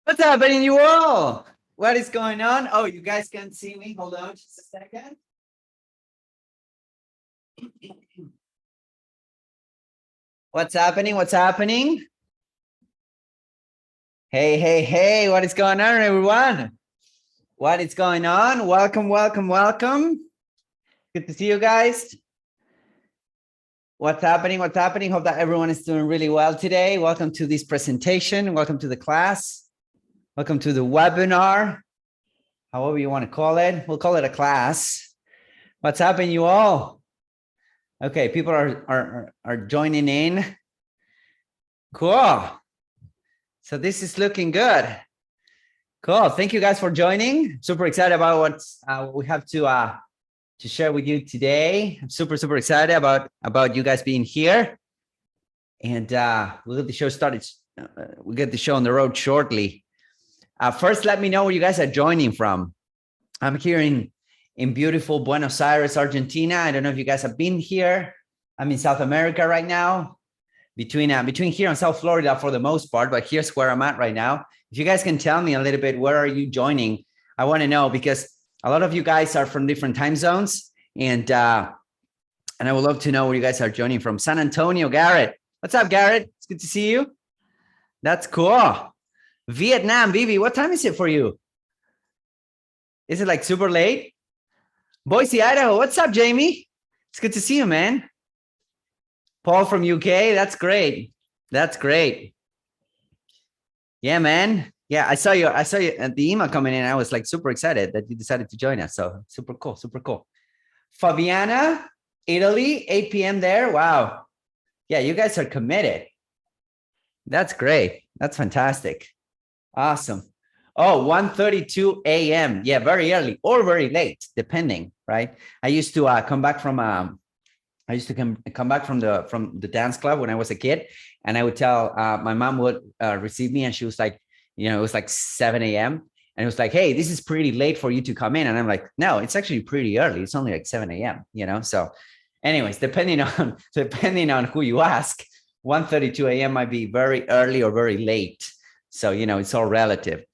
What's happening, you all? What is going on? Oh, you guys can't see me. Hold on just a second. What's happening? What's happening? Hey, hey, hey, what is going on, everyone? What is going on? Welcome, welcome, welcome. Good to see you guys. What's happening? What's happening? Hope that everyone is doing really well today. Welcome to this presentation. Welcome to the class. Welcome to the webinar. However you want to call it. We'll call it a class. What's happening, you all? Okay, people are joining in. Cool. So this is looking good. Cool. Thank you guys for joining. Super excited about what we have to share with you today. I'm super excited about you guys being here. And we'll get the show started. We'll get the show on the road shortly. First, let me know where you guys are joining from. I'm here in beautiful Buenos Aires, Argentina. I don't know if you guys have been here. I'm in South America right now, between here and South Florida for the most part, but here's where I'm at right now. If you guys can tell me a little bit, where are you joining? I want to know, because a lot of you guys are from different time zones, and I would love to know where you guys are joining from. San Antonio, Garrett. What's up, Garrett? It's good to see you. That's cool. Vietnam, Vivi, what time is it for you? Is it like super late? Boise, Idaho. What's up, Jamie? It's good to see you, man. Paul from UK. That's great. That's great. Yeah, man. Yeah, I saw you at the email coming in. I was like super excited that you decided to join us. So super cool, super cool. Fabiana, Italy, 8 p.m. there. Wow. Yeah, you guys are committed. That's great. That's fantastic. Awesome. Oh, 1:32 a.m. Yeah, very early or very late, depending, right? I used to come back from come back from the dance club when I was a kid, and I would tell my mom would receive me, and she was like, it was like 7 a.m. and it was like, hey, this is pretty late for you to come in, and I'm like, no, it's actually pretty early. It's only like 7 a.m. So, anyways, depending on who you ask, 1:32 a.m. might be very early or very late. So, it's all relative.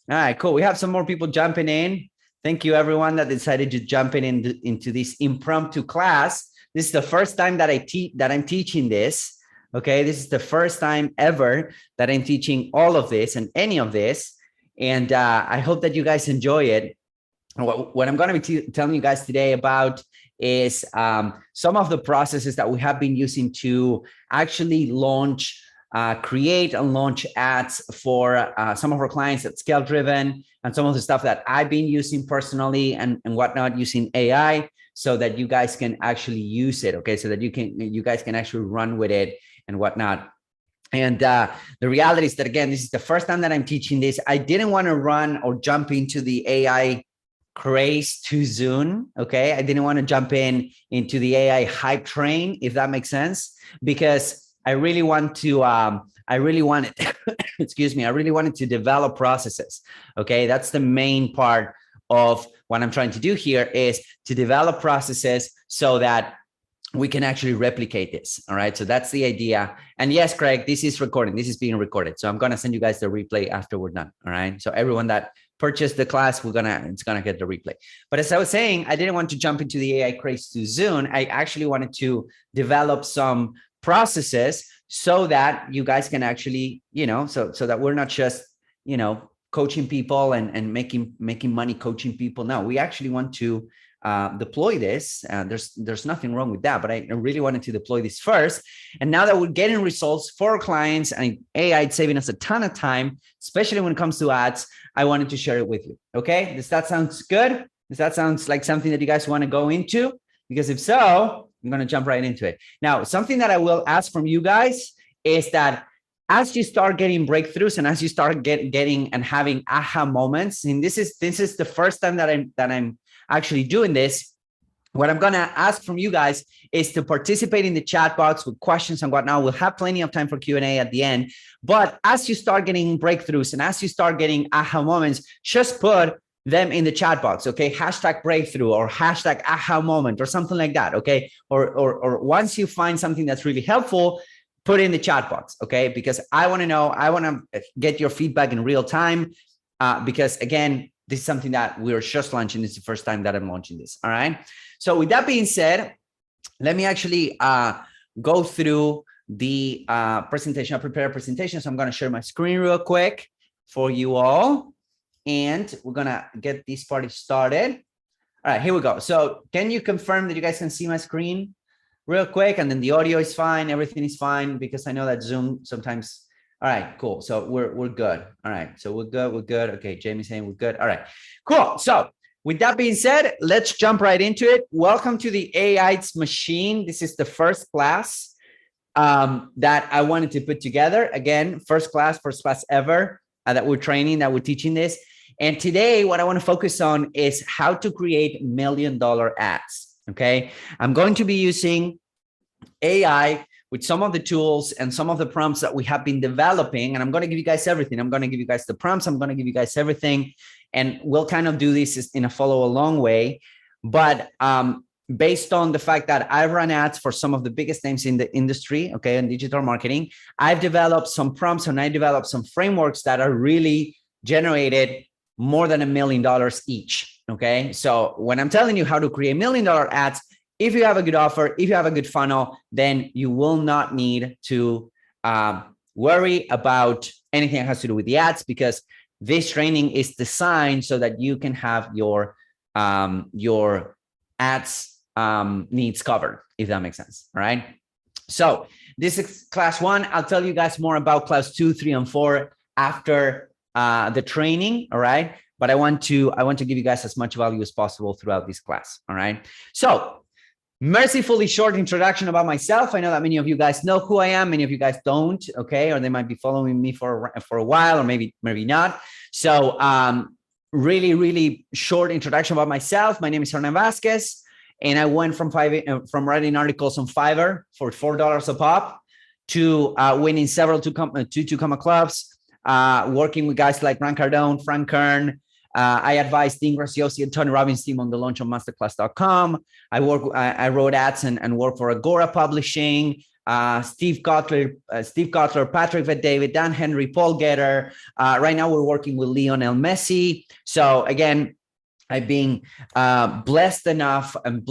All right, cool. We have some more people jumping in. Thank you, everyone that decided to jump into this impromptu class. This is the first time that I'm teaching this. Okay, this is the first time ever that I'm teaching all of this and any of this. And I hope that you guys enjoy it. What I'm going to be telling you guys today about is some of the processes that we have been using to actually create and launch ads for some of our clients at Scale Driven, and some of the stuff that I've been using personally and whatnot using AI, so that you guys can actually use it. Okay, so that you guys can actually run with it and whatnot. And the reality is that, again, this is the first time that I'm teaching this. I didn't want to run or jump into the AI craze too soon. Okay, I didn't want to jump into the AI hype train, if that makes sense, because I really wanted to develop processes. Okay, that's the main part of what I'm trying to do here, is to develop processes so that we can actually replicate this. All right, so that's the idea. And yes, Craig, this is recording. This is being recorded, so I'm gonna send you guys the replay after we're done. All right, so everyone that purchased the class, it's gonna get the replay. But as I was saying, I didn't want to jump into the AI craze too soon. I actually wanted to develop some processes so that you guys can actually, so that we're not just, coaching people and making money coaching people. No, we actually want to deploy this. There's nothing wrong with that, but I really wanted to deploy this first. And now that we're getting results for our clients, and AI is saving us a ton of time, especially when it comes to ads, I wanted to share it with you. Okay, does that sound good? Does that sound like something that you guys want to go into? Because if so, I'm going to jump right into it. Now, something that I will ask from you guys is that as you start getting breakthroughs and as you start getting and having aha moments, and this is the first time that I'm actually doing this, what I'm going to ask from you guys is to participate in the chat box with questions and whatnot. We'll have plenty of time for Q&A at the end. But as you start getting breakthroughs and as you start getting aha moments, just put them in the chat box, okay? Hashtag breakthrough or hashtag aha moment or something like that, okay? Or once you find something that's really helpful, put it in the chat box, okay? Because I want to know, I want to get your feedback in real time, because again, this is something that we're just launching. This is the first time that I'm launching this, all right? So with that being said, let me actually go through the presentation. I prepared a presentation, so I'm going to share my screen real quick for you all, and we're going to get this party started. All right, here we go. So can you confirm that you guys can see my screen real quick? And then the audio is fine, everything is fine, because I know that Zoom sometimes. All right, cool. So we're good. All right, so we're good. Okay, Jamie's saying we're good. All right, cool. So with that being said, let's jump right into it. Welcome to the AI's Machine. This is the first class that I wanted to put together. Again, first class ever that we're training, that we're teaching this. And today, what I want to focus on is how to create $1 million ads, okay? I'm going to be using AI with some of the tools and some of the prompts that we have been developing. And I'm going to give you guys everything. I'm going to give you guys the prompts. I'm going to give you guys everything. And we'll kind of do this in a follow along way. But based on the fact that I've run ads for some of the biggest names in the industry, okay, in digital marketing, I've developed some prompts and I developed some frameworks that are really generated more than $1 million each, okay? So when I'm telling you how to create $1 million ads, if you have a good offer, if you have a good funnel, then you will not need to worry about anything that has to do with the ads, because this training is designed so that you can have your ads needs covered, if that makes sense, all right? So this is class 1. I'll tell you guys more about class 2, 3, and 4 after the training, all right? But I want to give you guys as much value as possible throughout this class, all right? So mercifully short introduction about myself. I know that many of you guys know who I am, many of you guys don't, okay? Or they might be following me for a while, or maybe not. So really short introduction about myself. My name is Hernan Vasquez, and I went from writing articles on Fiverr for $4 a pop to winning several two comma clubs, working with guys like Grant Cardone, Frank Kern. I advised Dean Graziosi and Tony Robbins' team on the launch of masterclass.com. I wrote ads and worked for Agora Publishing, Steve Kotler, Patrick Bet-David, Dan Henry, Paul Getter. Right now we're working with Lionel Messi. So again, I've been blessed enough and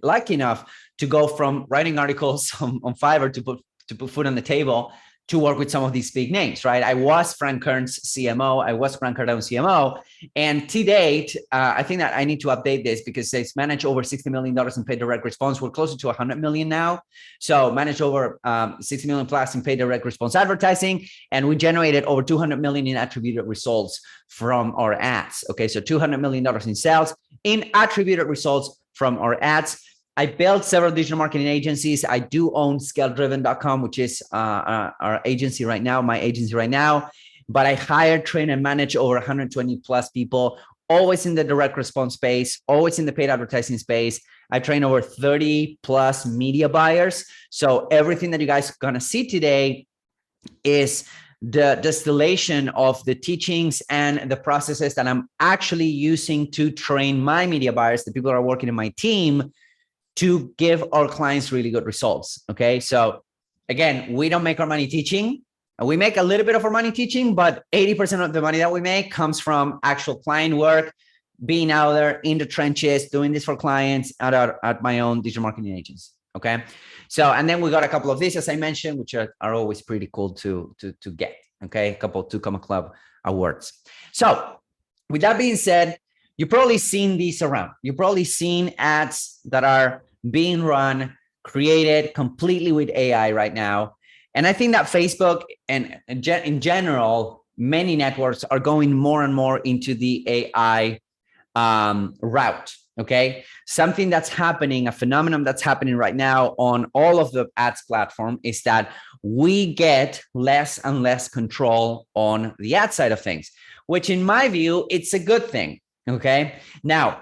lucky enough to go from writing articles on Fiverr to put food on the table to work with some of these big names, right? I was Frank Kern's CMO. I was Grant Cardone's CMO. And to date, I think that I need to update this because they've managed over $60 million in paid direct response. We're closer to 100 million now. So managed over 60 million plus in paid direct response advertising. And we generated over 200 million in attributed results from our ads. Okay, so $200 million in sales in attributed results from our ads. I built several digital marketing agencies. I do own ScaleDriven.com, which is our agency right now, my agency right now. But I hire, train, and manage over 120 plus people, always in the direct response space, always in the paid advertising space. I train over 30 plus media buyers. So everything that you guys are gonna see today is the distillation of the teachings and the processes that I'm actually using to train my media buyers, the people that are working in my team, to give our clients really good results. Okay. So again, we don't make our money teaching. We make a little bit of our money teaching, but 80% of the money that we make comes from actual client work, being out there in the trenches, doing this for clients at my own digital marketing agency. Okay. So, and then we got a couple of these, as I mentioned, which are always pretty cool to get. Okay. A couple of 2 Comma Club awards. So with that being said, you've probably seen these around. You've probably seen ads that are being run, created completely with AI right now. And I think that Facebook and in general, many networks are going more and more into the AI route. Okay. Something that's happening, a phenomenon that's happening right now on all of the ads platform is that we get less and less control on the ad side of things, which in my view, it's a good thing. Okay. Now,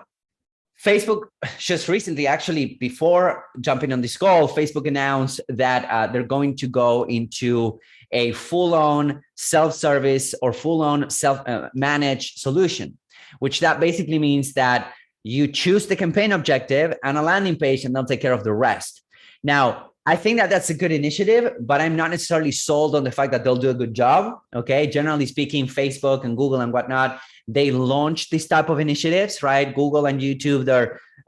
Facebook just recently, actually, before jumping on this call, Facebook announced that they're going to go into a full-on self-service or full-on self-managed solution, which that basically means that you choose the campaign objective and a landing page, and they'll take care of the rest. Now, I think that that's a good initiative, but I'm not necessarily sold on the fact that they'll do a good job. Okay. Generally speaking, Facebook and Google and whatnot, they launch this type of initiatives, right? Google and YouTube,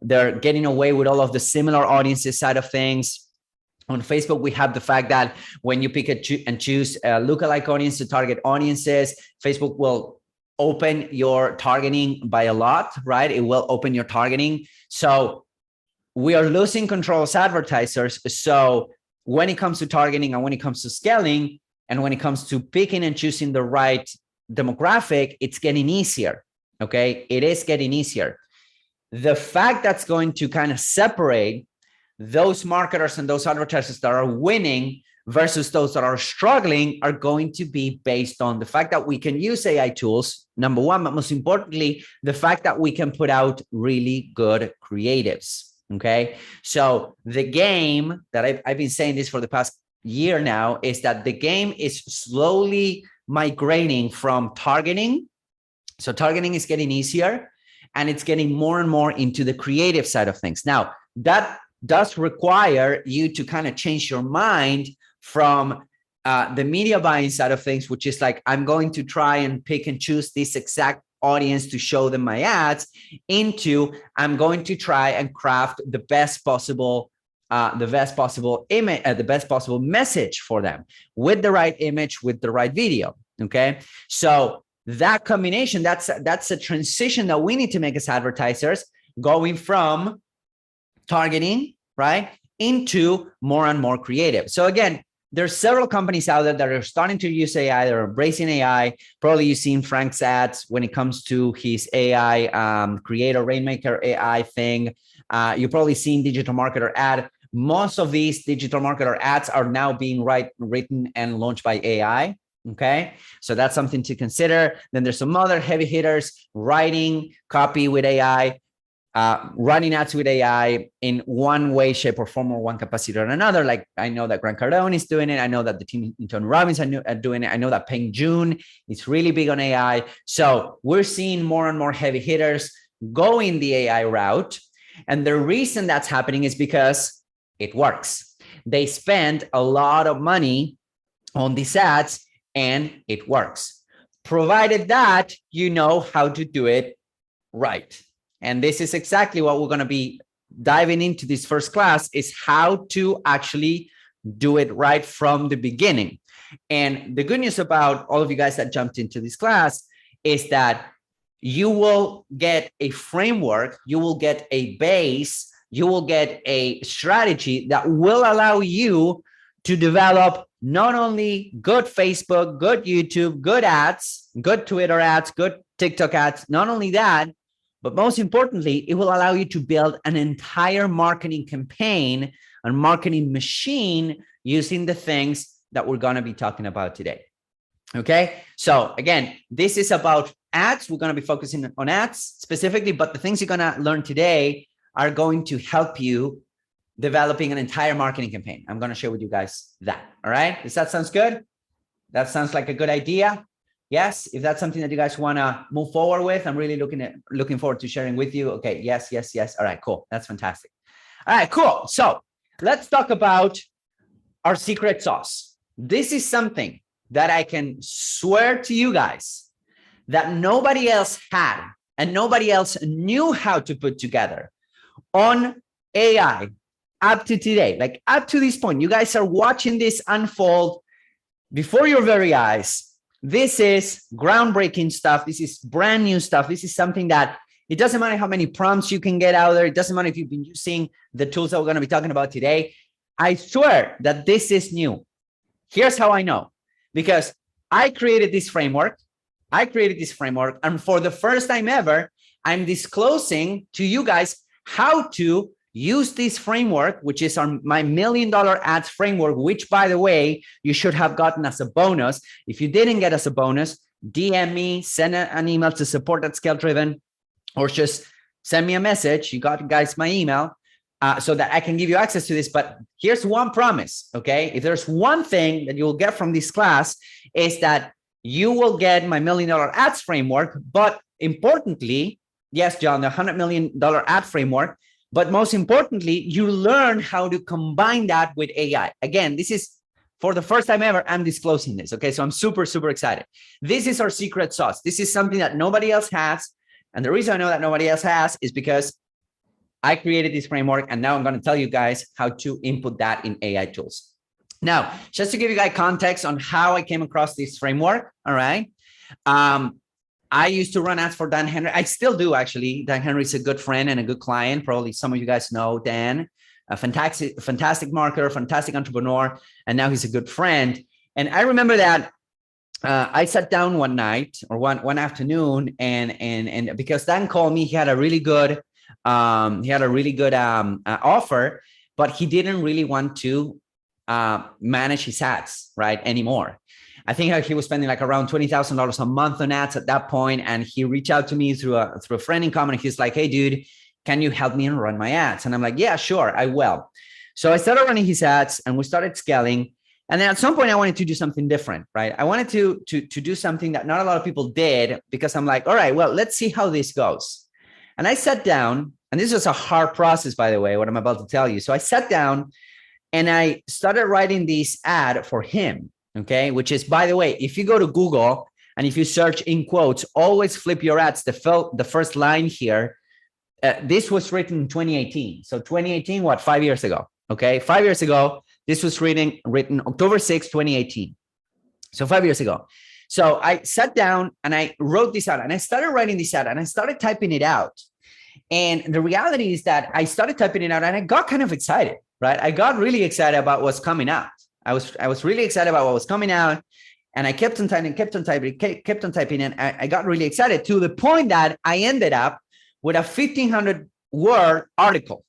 they're getting away with all of the similar audiences side of things. On Facebook, we have the fact that when you pick and choose a lookalike audience to target audiences, Facebook will open your targeting by a lot, right? It will open your targeting. So we are losing control as advertisers. So when it comes to targeting and when it comes to scaling and when it comes to picking and choosing the right demographic, it's getting easier. Okay. It is getting easier. The fact that's going to kind of separate those marketers and those advertisers that are winning versus those that are struggling are going to be based on the fact that we can use AI tools, number one, but most importantly, the fact that we can put out really good creatives. Okay. So the game that I've been saying this for the past year now is that the game is slowly migrating from targeting. So targeting is getting easier and it's getting more and more into the creative side of things. Now, that does require you to kind of change your mind from the media buying side of things, which is like, I'm going to try and pick and choose this exact audience to show them my ads, into I'm going to try and craft the best possible image, the best possible message for them with the right image, with the right video. Okay. So that combination, that's a transition that we need to make as advertisers, going from targeting, right, into more and more creative. So again, there's several companies out there that are starting to use AI. They're embracing AI. Probably you've seen Frank's ads when it comes to his AI Creator Rainmaker AI thing. You've probably seen Digital Marketer ad. Most of these digital marketer ads are now being written and launched by AI. Okay, so that's something to consider. Then there's some other heavy hitters writing copy with AI. Running ads with AI in one way, shape, or form, or one capacity or another. Like I know that Grant Cardone is doing it. I know that the team in Tony Robbins are doing it. I know that Peng Joon is really big on AI. So we're seeing more and more heavy hitters going the AI route. And the reason that's happening is because it works. They spend a lot of money on these ads and it works, provided that you know how to do it right. And this is exactly what we're going to be diving into this first class, is how to actually do it right from the beginning. And the good news about all of you guys that jumped into this class is that you will get a framework, you will get a base, you will get a strategy that will allow you to develop not only good Facebook, good YouTube, good ads, good Twitter ads, good TikTok ads, not only that, but most importantly, it will allow you to build an entire marketing campaign and marketing machine using the things that we're going to be talking about today. Okay. So again, this is about ads. We're going to be focusing on ads specifically, but the things you're going to learn today are going to help you developing an entire marketing campaign. I'm going to share with you guys that. All right. Does that sound good? That sounds like a good idea. Yes, if that's something that you guys want to move forward with, I'm really looking forward to sharing with you. Okay, yes. All right, cool. That's fantastic. All right, cool. So let's talk about our secret sauce. This is something that I can swear to you guys that nobody else had and nobody else knew how to put together on AI up to today. Like up to this point, you guys are watching this unfold before your very eyes. This is groundbreaking stuff. This is brand new stuff. This is something that it doesn't matter how many prompts you can get out there. It doesn't matter if you've been using the tools that we're going to be talking about today. I swear that this is new. Here's how I know. Because I created this framework. And for the first time ever, I'm disclosing to you guys how to use this framework, which is my $1 million ads framework, which, by the way, you should have gotten as a bonus. If you didn't get as a bonus, DM me, send an email to support@ScaleDriven, or just send me a message. You got, guys, my email, so that I can give you access to this. But here's one promise, okay? If there's one thing that you will get from this class, is that you will get my $1 million ads framework. But importantly, yes, John, the $100 million ad framework. But most importantly, you learn how to combine that with AI. Again, this is for the first time ever, I'm disclosing this. Okay. So I'm super, super excited. This is our secret sauce. This is something that nobody else has. And the reason I know that nobody else has is because I created this framework, and now I'm going to tell you guys how to input that in AI tools. Now, just to give you guys context on how I came across this framework. All right. I used to run ads for Dan Henry. I still do, actually. Dan Henry is a good friend and a good client. Probably some of you guys know Dan, a fantastic marketer, fantastic entrepreneur, and now he's a good friend. And I remember that I sat down one night or one afternoon, and because Dan called me, he had a really good offer, but he didn't really want to manage his ads right anymore. I think he was spending like around $20,000 a month on ads at that point, and he reached out to me through a friend in common. He's like, "Hey, dude, can you help me and run my ads?" And I'm like, "Yeah, sure, I will." So I started running his ads, and we started scaling. And then at some point, I wanted to do something different, right? I wanted to do something that not a lot of people did, because I'm like, all right, well, let's see how this goes. And I sat down, and this was a hard process, by the way, what I'm about to tell you. So I sat down and I started writing this ad for him. Okay, which is, by the way, if you go to Google and if you search in quotes, always flip your ads. The first line here, this was written in 2018. So 2018, what, 5 years ago? Okay, 5 years ago, this was written October 6, 2018. So 5 years ago. So I sat down and I wrote this out, and I started writing this out, and I started typing it out. And the reality is that I started typing it out, and I got kind of excited, right? I got really excited about what's coming out. I was really excited about what was coming out, and I kept on typing, and I got really excited to the point that I ended up with a 1,500 word article.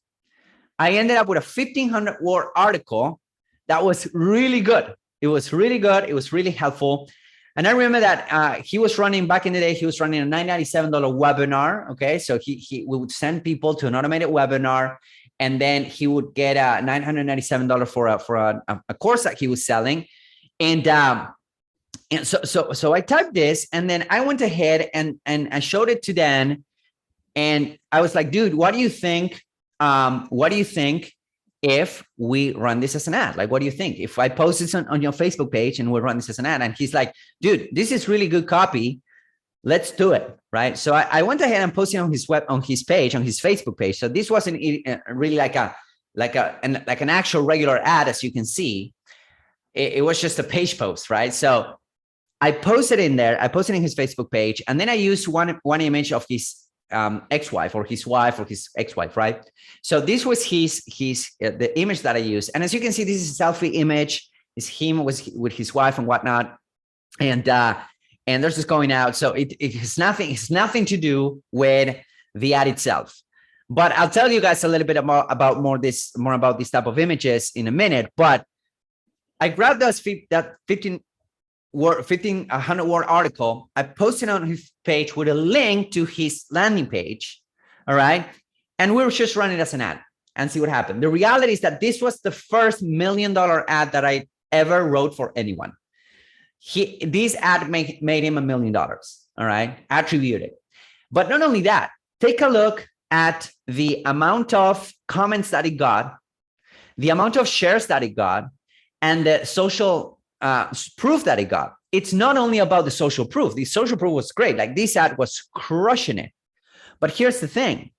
I ended up with a 1,500 word article that was really good. It was really good. It was really helpful. And I remember that he was running, back in the day, he was running a $997 webinar. Okay, so we would send people to an automated webinar, and then he would get $997 for a course that he was selling. And so I typed this, and then I went ahead and I showed it to Dan, and I was like, dude, what do you think? What do you think if we run this as an ad? Like, what do you think if I post this on your Facebook page and we run this as an ad? And he's like, dude, this is really good copy. Let's do it, right? So I went ahead and posted on his Facebook page. So this wasn't really like an actual regular ad, as you can see. It was just a page post, right? So I posted in there. I posted in his Facebook page, and then I used one image of his ex-wife or his wife or his ex-wife, right? So this was the image that I used, and as you can see, this is a selfie image. It's him with his wife and whatnot, and there's this going out. So it has nothing to do with the ad itself. But I'll tell you guys a little bit more about this type of images in a minute. But I grabbed that 1,500 word article. I posted on his page with a link to his landing page. All right. And we were just running it as an ad and see what happened. The reality is that this was the first $1 million ad that I ever wrote for anyone. This ad made him $1 million. All right. Attributed. But not only that, take a look at the amount of comments that he got, the amount of shares that he got, and the social proof that he got. It's not only about the social proof. The social proof was great. Like, this ad was crushing it. But here's the thing.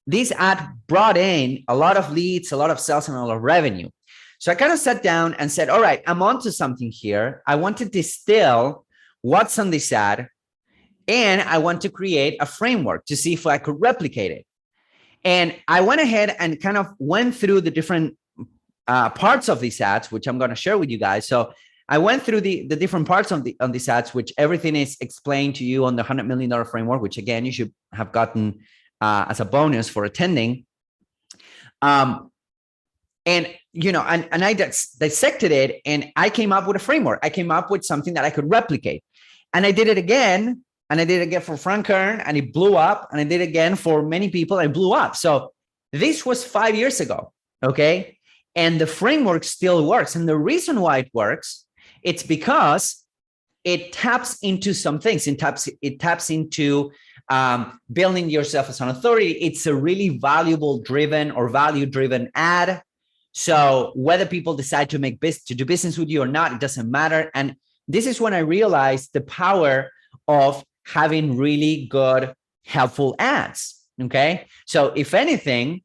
This ad brought in a lot of leads, a lot of sales, and a lot of revenue. So I kind of sat down and said, all right, I'm onto something here. I want to distill what's on this ad, and I want to create a framework to see if I could replicate it. And I went ahead and kind of went through the different parts of these ads, which I'm going to share with you guys. So I went through the different parts on these ads, which everything is explained to you on the $100 million framework, which again, you should have gotten as a bonus for attending. And I dissected it, and I came up with a framework. I came up with something that I could replicate. And I did it again, and I did it again for Frank Kern, and it blew up. And I did it again for many people, and it blew up. So this was 5 years ago, okay? And the framework still works. And the reason why it works, it's because it taps into some things. It taps into building yourself as an authority. It's a really valuable driven or value driven ad. So whether people decide to do business with you or not, it doesn't matter. And this is when I realized the power of having really good, helpful ads. Okay. So if anything,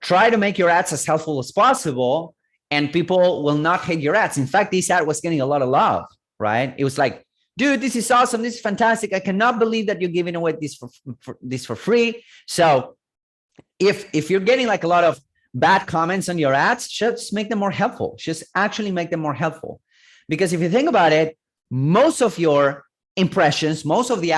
try to make your ads as helpful as possible, and people will not hate your ads. In fact, this ad was getting a lot of love, right? It was like, dude, this is awesome. This is fantastic. I cannot believe that you're giving away this for free. So if you're getting like a lot of bad comments on your ads, just make them more helpful. Just actually make them more helpful. Because if you think about it, most of your impressions, most of the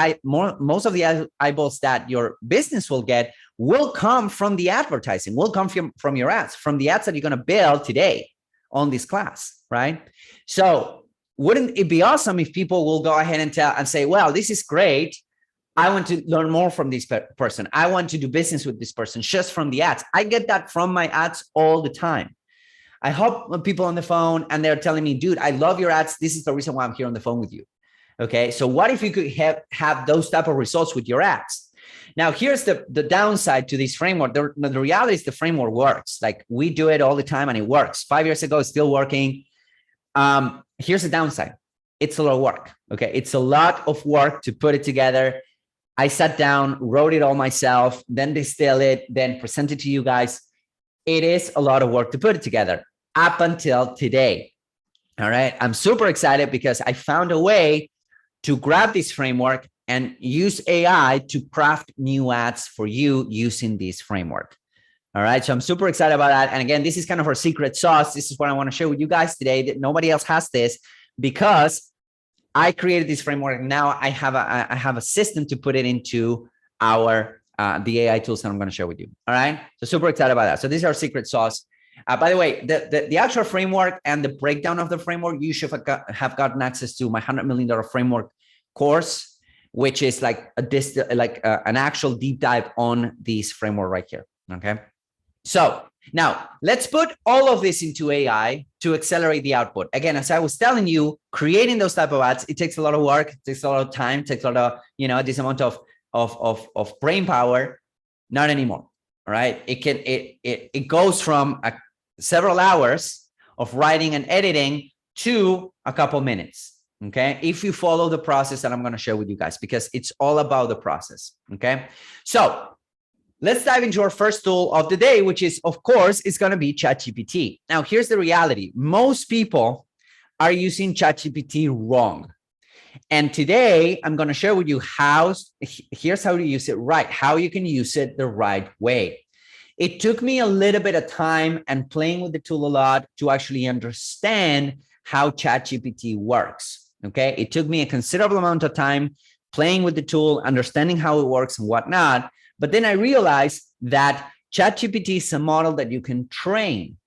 eyeballs that your business will get will come from the advertising, will come from your ads, from the ads that you're going to build today on this class, right? So wouldn't it be awesome if people will go ahead and say, well, this is great. I want to learn more from this person. I want to do business with this person just from the ads. I get that from my ads all the time. I hope people on the phone and they're telling me, dude, I love your ads. This is the reason why I'm here on the phone with you. Okay. So what if you could have those type of results with your ads? Now, here's the downside to this framework. The reality is the framework works. Like we do it all the time and it works. 5 years ago, it's still working. Here's the downside. It's a lot of work. Okay. It's a lot of work to put it together. I sat down, wrote it all myself, then distill it, then present it to you guys. It is a lot of work to put it together up until today. All right. I'm super excited because I found a way to grab this framework and use AI to craft new ads for you using this framework. All right. So I'm super excited about that. And again, this is kind of our secret sauce. This is what I want to share with you guys today, that nobody else has this, because I created this framework. Now I have a system to put it into our the AI tools that I'm going to share with you. All right. So super excited about that. So this is our secret sauce. By the way, the actual framework and the breakdown of the framework, you should have gotten access to my $100 million framework course, which is like an actual deep dive on this framework right here. Okay. So now let's put all of this into AI to accelerate the output. Again, as I was telling you, creating those type of ads, it takes a lot of work, it takes a lot of time, it takes a lot of, this amount of brain power. Not anymore. All right. It goes from several hours of writing and editing to a couple minutes. Okay. If you follow the process that I'm going to share with you guys, because it's all about the process. Okay. So let's dive into our first tool of the day, which is, of course, it's going to be ChatGPT. Now, here's the reality. Most people are using ChatGPT wrong. And today I'm going to share with you here's how to use it right, how you can use it the right way. It took me a little bit of time and playing with the tool a lot to actually understand how ChatGPT works. Okay. It took me a considerable amount of time playing with the tool, understanding how it works and whatnot. But then I realized that ChatGPT is a model that you can train.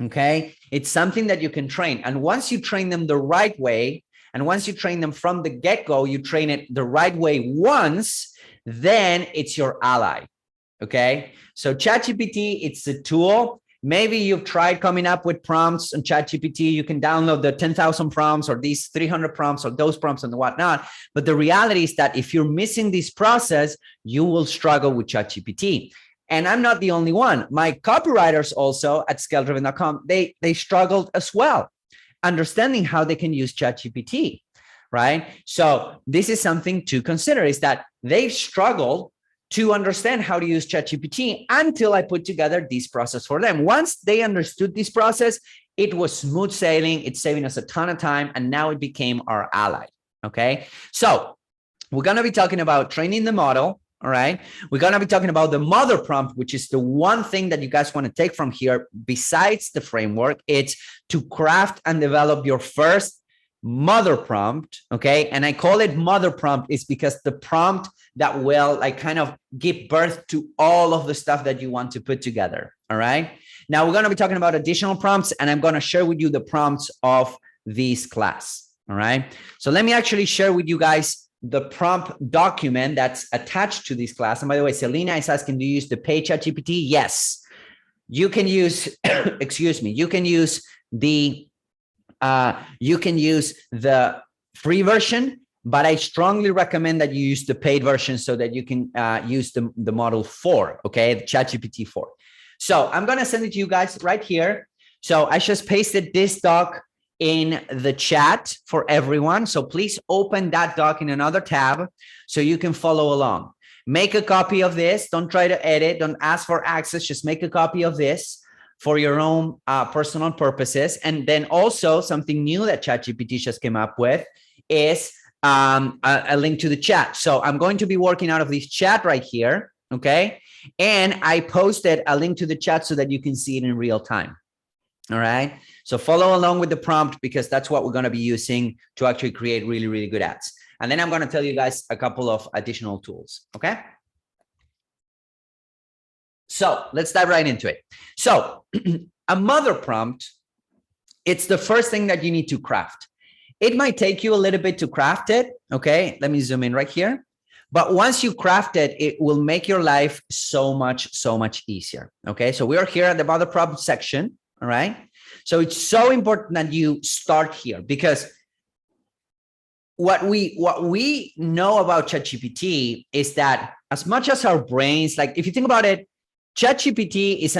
Okay. It's something that you can train. And once you train them the right way, and once you train them from the get-go, you train it the right way once, then it's your ally. Okay. So ChatGPT, it's a tool. Maybe you've tried coming up with prompts on ChatGPT. You can download the 10,000 prompts or these 300 prompts or those prompts and whatnot. But the reality is that if you're missing this process, you will struggle with ChatGPT. And I'm not the only one. My copywriters also at ScaleDriven.com, they struggled as well, understanding how they can use ChatGPT, right? So this is something to consider, is that they've struggled to understand how to use ChatGPT until I put together this process for them. Once they understood this process, it was smooth sailing. It's saving us a ton of time. And now it became our ally. Okay. So we're going to be talking about training the model. All right. We're going to be talking about the mother prompt, which is the one thing that you guys want to take from here besides the framework. It's to craft and develop your first mother prompt. Okay. And I call it mother prompt is because the prompt that will like kind of give birth to all of the stuff that you want to put together. All right. Now we're going to be talking about additional prompts, and I'm going to share with you the prompts of this class. All right. So let me actually share with you guys the prompt document that's attached to this class. And by the way, Selena is asking, do you use the paid ChatGPT? Yes, you can use, excuse me, you can use the free version, but I strongly recommend that you use the paid version so that you can use the model 4, okay, the ChatGPT 4. So I'm going to send it to you guys right here. So I just pasted this doc in the chat for everyone. So please open that doc in another tab so you can follow along. Make a copy of this. Don't try to edit. Don't ask for access. Just make a copy of this for your own personal purposes. And then also something new that ChatGPT just came up with is a link to the chat. So I'm going to be working out of this chat right here, okay? And I posted a link to the chat so that you can see it in real time, all right? So follow along with the prompt because that's what we're going to be using to actually create really, really good ads. And then I'm going to tell you guys a couple of additional tools, okay? So let's dive right into it. So a mother prompt, it's the first thing that you need to craft. It might take you a little bit to craft it, okay? Let me zoom in right here. But once you craft it, it will make your life so much easier, okay? So we are here at the mother prompt section, all right? So it's so important that you start here because what we know about ChatGPT is that as much as our brains, like if you think about it, ChatGPT is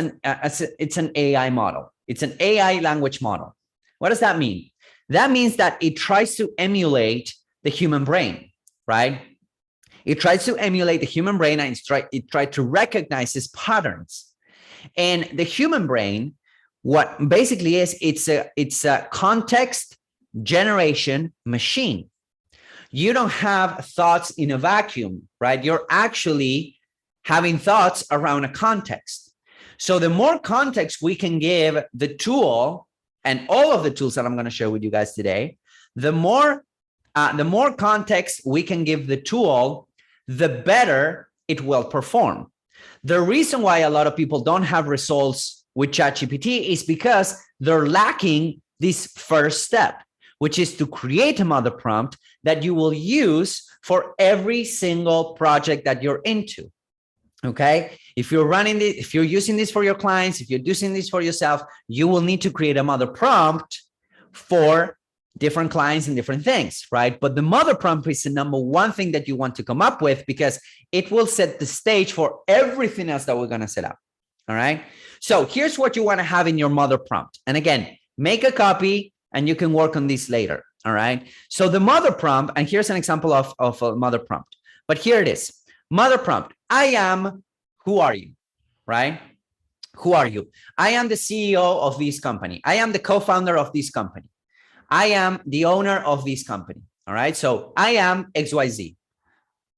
it's an AI model. It's an AI language model. What does that mean? That means that it tries to emulate the human brain, right? It tries to emulate the human brain and it tries to recognize its patterns. And the human brain, what basically is, it's a context generation machine. You don't have thoughts in a vacuum, right? You're actually having thoughts around a context. So the more context we can give the tool, and all of the tools that I'm going to share with you guys today, the more context we can give the tool, the better it will perform. The reason why a lot of people don't have results with ChatGPT is because they're lacking this first step, which is to create a mother prompt that you will use for every single project that you're into. Okay. If you're running this, if you're using this for your clients, if you're using this for yourself, you will need to create a mother prompt for different clients and different things, right? But the mother prompt is the number one thing that you want to come up with because it will set the stage for everything else that we're going to set up. All right. So here's what you want to have in your mother prompt. And again, make a copy and you can work on this later. All right. So the mother prompt, and here's an example of a mother prompt, but here it is. Mother prompt. I am, who are you? Right? Who are you? I am the CEO of this company. I am the co-founder of this company. I am the owner of this company. All right. So I am XYZ.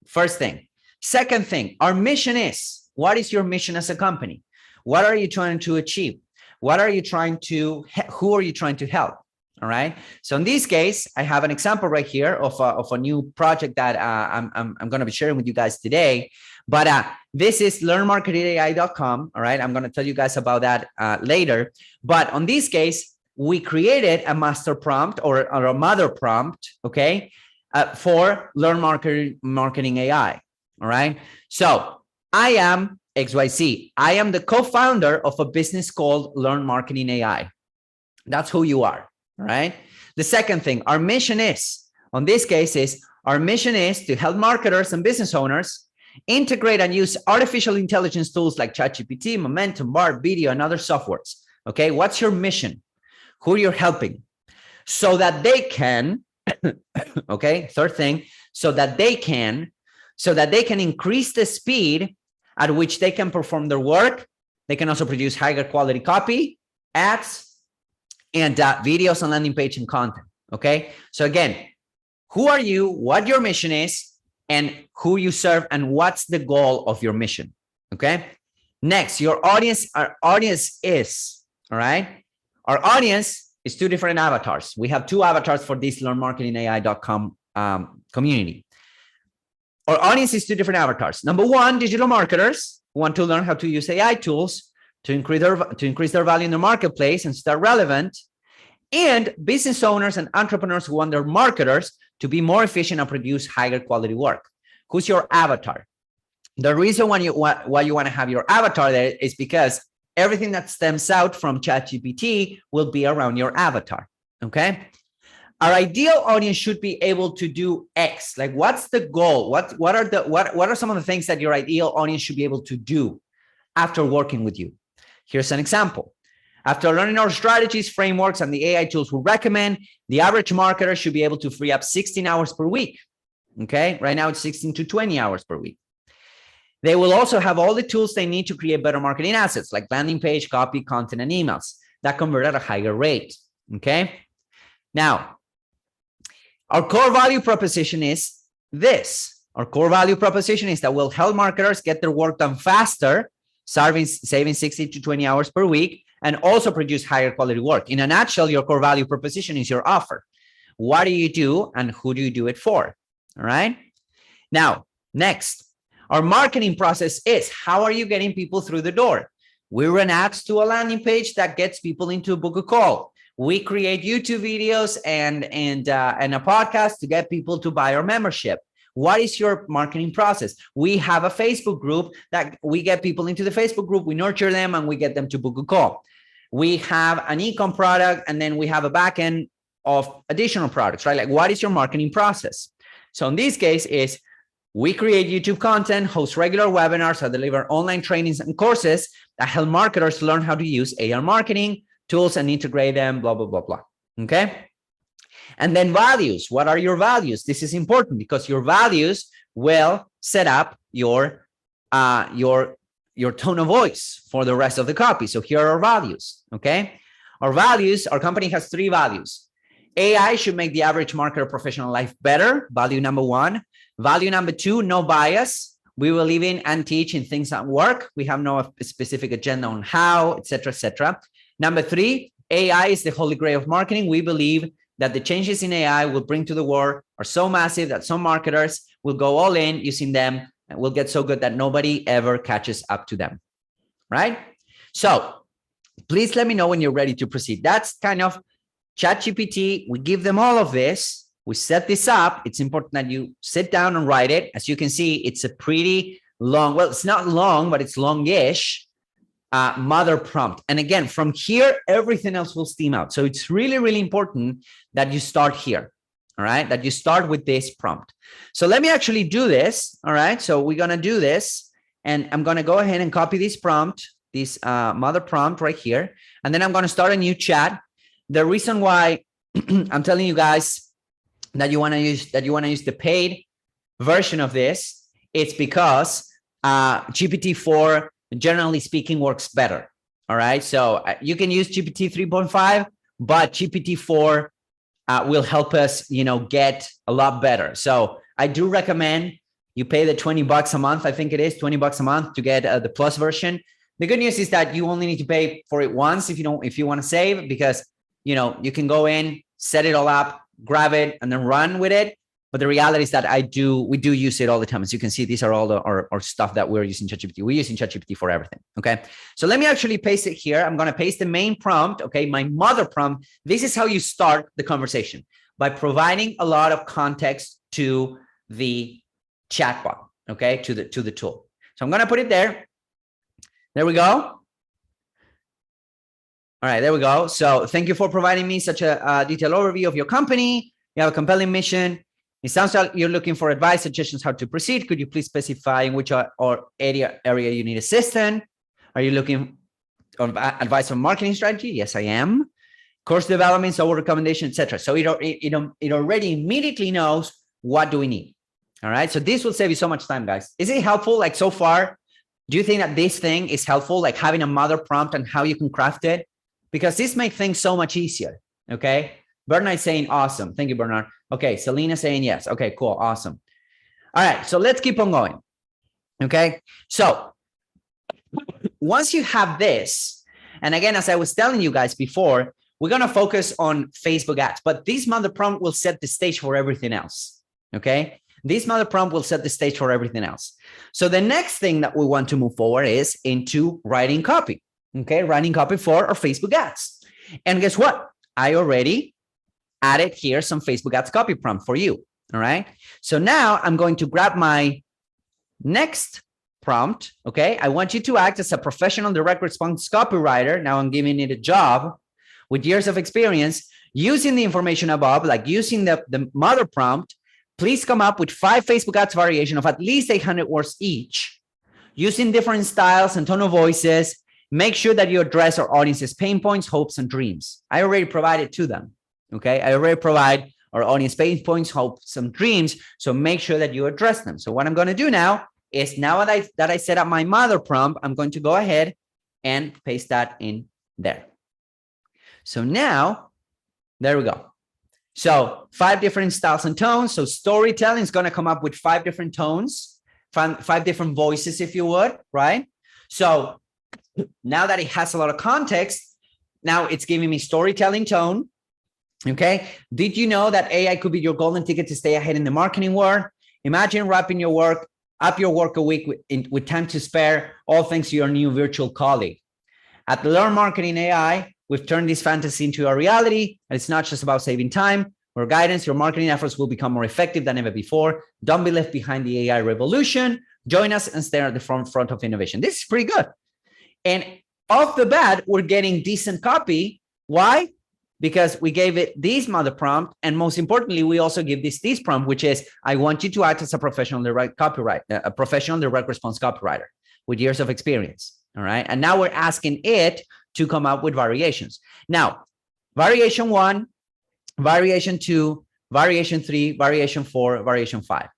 First thing. Second thing, our mission is, what is your mission as a company? What are you trying to achieve? What are you trying to, who are you trying to help? All right. So in this case, I have an example right here of a new project that I'm going to be sharing with you guys today. But this is learnmarketingai.com. All right. I'm going to tell you guys about that later. But on this case, we created a master prompt or a mother prompt, okay, for Learn Marketing AI. All right. So I am XYZ. I am the co-founder of a business called Learn Marketing AI. That's who you are. All right. The second thing, our mission is, on this case is, our mission is to help marketers and business owners integrate and use artificial intelligence tools like ChatGPT, Momentum, Bard, Video, and other softwares. Okay. What's your mission? Who you're helping so that they can, okay. Third thing, so that they can increase the speed at which they can perform their work. They can also produce higher quality copy, ads, and videos and landing page and content. Okay. So again, who are you, what your mission is, and who you serve, and what's the goal of your mission. Okay. Next, your audience, our audience is, all right. Our audience is two different avatars. We have two avatars for this learnmarketingai.com community. Our audience is two different avatars. Number one, digital marketers who want to learn how to use AI tools to increase their value in the marketplace and stay relevant, and business owners and entrepreneurs who want their marketers to be more efficient and produce higher quality work. Who's your avatar? The reason why you want to have your avatar there is because everything that stems out from ChatGPT will be around your avatar. Okay. our ideal audience should be able to do X. Like, what's the goal? What are some of the things that your ideal audience should be able to do after working with you? Here's an example. After learning our strategies, frameworks, and the AI tools we recommend, the average marketer should be able to free up 16 hours per week. Okay, right now it's 16 to 20 hours per week. They will also have all the tools they need to create better marketing assets like landing page, copy, content, and emails that convert at a higher rate. Okay, now our core value proposition is this. Our core value proposition is that we'll help marketers get their work done faster, saving 60 to 20 hours per week, and also produce higher quality work. In a nutshell, your core value proposition is your offer. What do you do and who do you do it for? All right. Now, next, our marketing process is, how are you getting people through the door? We run ads to a landing page that gets people into a book a call. We create YouTube videos and a podcast to get people to buy our membership. What is your marketing process? We have a Facebook group that we get people into the Facebook group. We nurture them and we get them to book a call. We have an e-com product, and then we have a backend of additional products, right? Like, what is your marketing process? So in this case is, we create YouTube content, host regular webinars, and deliver online trainings and courses that help marketers learn how to use AR marketing tools and integrate them, blah, blah, blah, blah. Okay. And then values. What are your values? This is important because your values will set up your tone of voice for the rest of the copy. So here are our values. Okay. Our values, our company has 3 values. AI should make the average marketer professional life better. Value number 1. Value number 2, no bias. We believe in and teach in things that work. We have no specific agenda on how, et cetera, et cetera. Number 3, AI is the holy grail of marketing. We believe that the changes in AI will bring to the world are so massive that some marketers will go all in using them and will get so good that nobody ever catches up to them, right? So please let me know when you're ready to proceed. That's kind of ChatGPT. We give them all of this. We set this up. It's important that you sit down and write it. As you can see, it's a pretty long, well, it's not long, but it's longish mother prompt. And again, from here, everything else will steam out. So it's really, really important that you start here. All right. That you start with this prompt. So let me actually do this. All right. So we're going to do this, and I'm going to go ahead and copy this prompt, this mother prompt right here. And then I'm going to start a new chat. The reason why I'm telling you guys that you want to use the paid version of this, it's because GPT-4, generally speaking, works better. All right. So you can use GPT 3.5, but GPT-4 will help us, get a lot better. So I do recommend you pay the $20 a month. I think it is $20 a month to get the plus version. The good news is that you only need to pay for it once if you want to save, because you can go in, set it all up, grab it, and then run with it. But the reality is that we do use it all the time. As you can see, these are all our stuff that we're using ChatGPT. We're using ChatGPT for everything. Okay. So let me actually paste it here. I'm going to paste the main prompt. Okay. My mother prompt. This is how you start the conversation, by providing a lot of context to the chatbot. Okay. To the tool. So I'm going to put it there. There we go. All right, there we go. So thank you for providing me such a detailed overview of your company. You have a compelling mission. It sounds like you're looking for advice, suggestions, how to proceed. Could you please specify in which area you need assistance? Are you looking on advice on marketing strategy? Yes, I am. Course development, so recommendation, etc. So it already immediately knows what do we need. All right. So this will save you so much time, guys. Is it helpful? Like, so far, do you think that this thing is helpful? Like having a mother prompt and how you can craft it? Because this makes things so much easier. Okay. Bernard is saying awesome. Thank you, Bernard. Okay. Selena saying yes. Okay, cool. Awesome. All right. So let's keep on going. Okay. So once you have this, and again, as I was telling you guys before, we're going to focus on Facebook ads, but this mother prompt will set the stage for everything else. Okay. This mother prompt will set the stage for everything else. So the next thing that we want to move forward is into writing copy. Okay, writing copy for our Facebook ads. And guess what? I already added here some Facebook ads copy prompt for you. All right. So now I'm going to grab my next prompt. Okay. I want you to act as a professional direct response copywriter. Now I'm giving it a job with years of experience. using the information above, like using the mother prompt, please come up with 5 Facebook ads variation of at least 800 words each, using different styles and tone of voices. Make sure that you address our audience's pain points, hopes, and dreams. I already provided to them. Okay, I already provide our audience pain points, hopes, and dreams. So make sure that you address them. So what I'm going to do now is, now that I set up my mother prompt, I'm going to go ahead and paste that in there. So now, there we go. So 5 different styles and tones. So storytelling is going to come up with 5 different tones, 5 different voices, if you would, right? So now that it has a lot of context, now it's giving me storytelling tone. Okay. Did you know that AI could be your golden ticket to stay ahead in the marketing world? Imagine wrapping your work a week with time to spare, all thanks to your new virtual colleague. At Learn Marketing AI, we've turned this fantasy into a reality, and it's not just about saving time or guidance. Your marketing efforts will become more effective than ever before. Don't be left behind the AI revolution. Join us and stay at the front of innovation. This is pretty good. And off the bat, we're getting decent copy. Why? Because we gave it this mother prompt, and most importantly, we also give this prompt, which is, I want you to act as a professional direct response copywriter with years of experience. All right. And now we're asking it to come up with variations. Now, variation 1, variation 2, variation 3, variation 4, variation 5.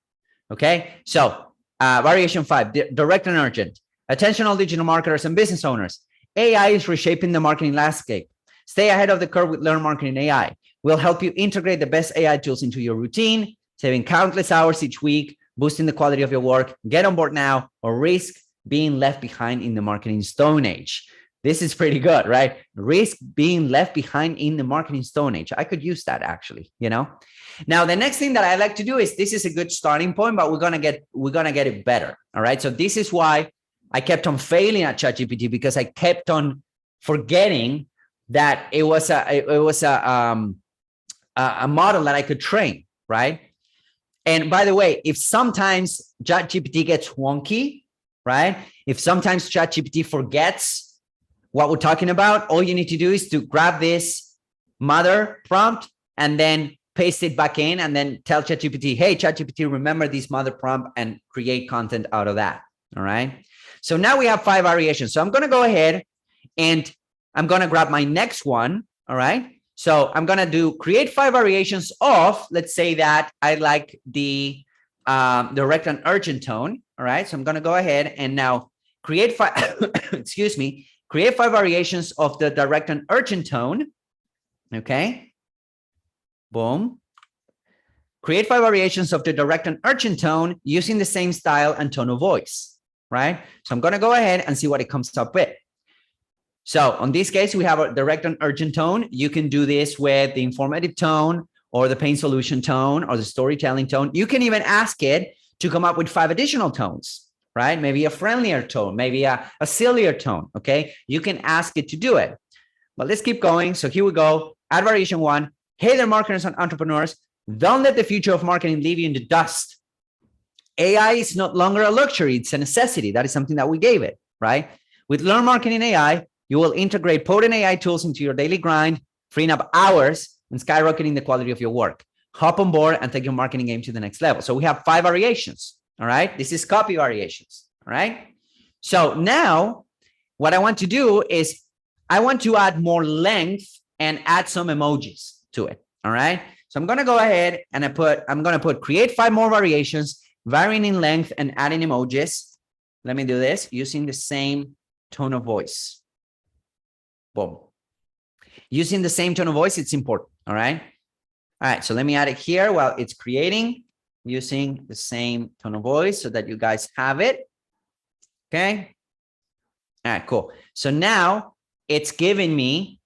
Okay. So variation 5, direct and urgent. Attention all digital marketers and business owners. AI is reshaping the marketing landscape. Stay ahead of the curve with Learn Marketing AI. We'll help you integrate the best AI tools into your routine, saving countless hours each week, boosting the quality of your work. Get on board now, or risk being left behind in the marketing stone age. This is pretty good, right? Risk being left behind in the marketing stone age. I could use that, actually, you know. Now, the next thing that I like to do is, this is a good starting point, but we're gonna get it better. All right. So this is why I kept on failing at ChatGPT, because I kept on forgetting that it was a model that I could train, right? And by the way, if sometimes ChatGPT gets wonky, right? If sometimes ChatGPT forgets what we're talking about, all you need to do is to grab this mother prompt and then paste it back in, and then tell ChatGPT, hey, ChatGPT, remember this mother prompt, and create content out of that. All right. So now we have 5 variations. So I'm going to go ahead and I'm going to grab my next one. All right. So I'm going to do create 5 variations of, let's say that I like the direct and urgent tone. All right. So I'm going to go ahead and now create 5, excuse me, create 5 variations of the direct and urgent tone. Okay. Boom. Create 5 variations of the direct and urgent tone using the same style and tone of voice. Right. So I'm going to go ahead and see what it comes up with. So on this case, we have a direct and urgent tone. You can do this with the informative tone, or the pain solution tone, or the storytelling tone. You can even ask it to come up with 5 additional tones, right? Maybe a friendlier tone, maybe a sillier tone, okay? You can ask it to do it. But let's keep going. So here we go. Add variation 1. Hey there, marketers and entrepreneurs. Don't let the future of marketing leave you in the dust. AI is no longer a luxury. It's a necessity. That is something that we gave it, right? With Learn Marketing AI, you will integrate potent AI tools into your daily grind, freeing up hours and skyrocketing the quality of your work. Hop on board and take your marketing game to the next level. So we have 5 variations. All right. This is copy variations. All right. So now what I want to do is I want to add more length and add some emojis to it. All right. So I'm going to go ahead and I'm going to put create 5 more variations, varying in length and adding emojis. Let me do this using the same tone of voice. Boom. Using the same tone of voice, it's important. All right. All right. So let me add it here while it's creating, using the same tone of voice so that you guys have it. Okay. All right, cool. So now it's giving me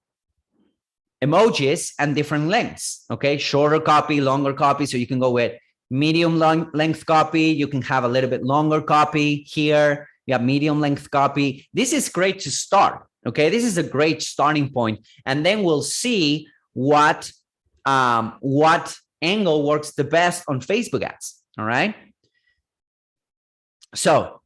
emojis and different lengths. Okay. Shorter copy, longer copy. So you can go with medium length copy. You can have a little bit longer copy here. You have medium length copy. This is great to start. Okay, this is a great starting point, and then we'll see what angle works the best on Facebook ads. All right. So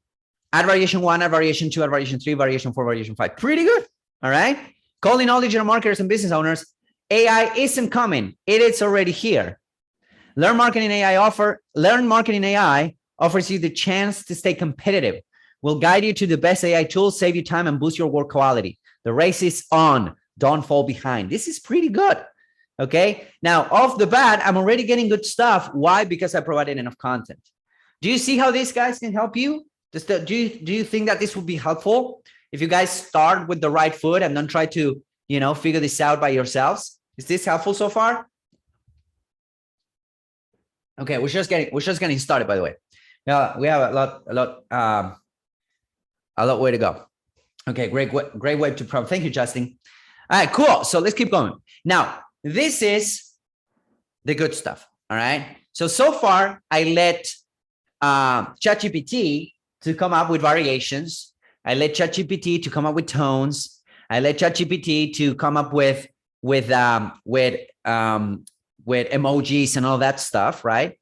add variation 1, add variation 2, add variation 3, variation 4, variation 5. Pretty good. All right. Calling all digital marketers and business owners. AI isn't coming. It is already here. Learn Marketing AI offers you the chance to stay competitive. We'll guide you to the best AI tools, save you time, and boost your work quality. The race is on. Don't fall behind. This is pretty good. Okay. Now, off the bat, I'm already getting good stuff. Why? Because I provided enough content. Do you see how these guys can help you? Do you think that this would be helpful if you guys start with the right foot and don't try to, figure this out by yourselves? Is this helpful so far? Okay, we're just getting started, by the way. We have a lot way to go. Okay, great way to prompt. Thank you, Justin. All right, cool. So let's keep going. Now, this is the good stuff. All right. So far, I let ChatGPT to come up with variations. I let ChatGPT to come up with tones. I let ChatGPT to come up with emojis and all that stuff, right?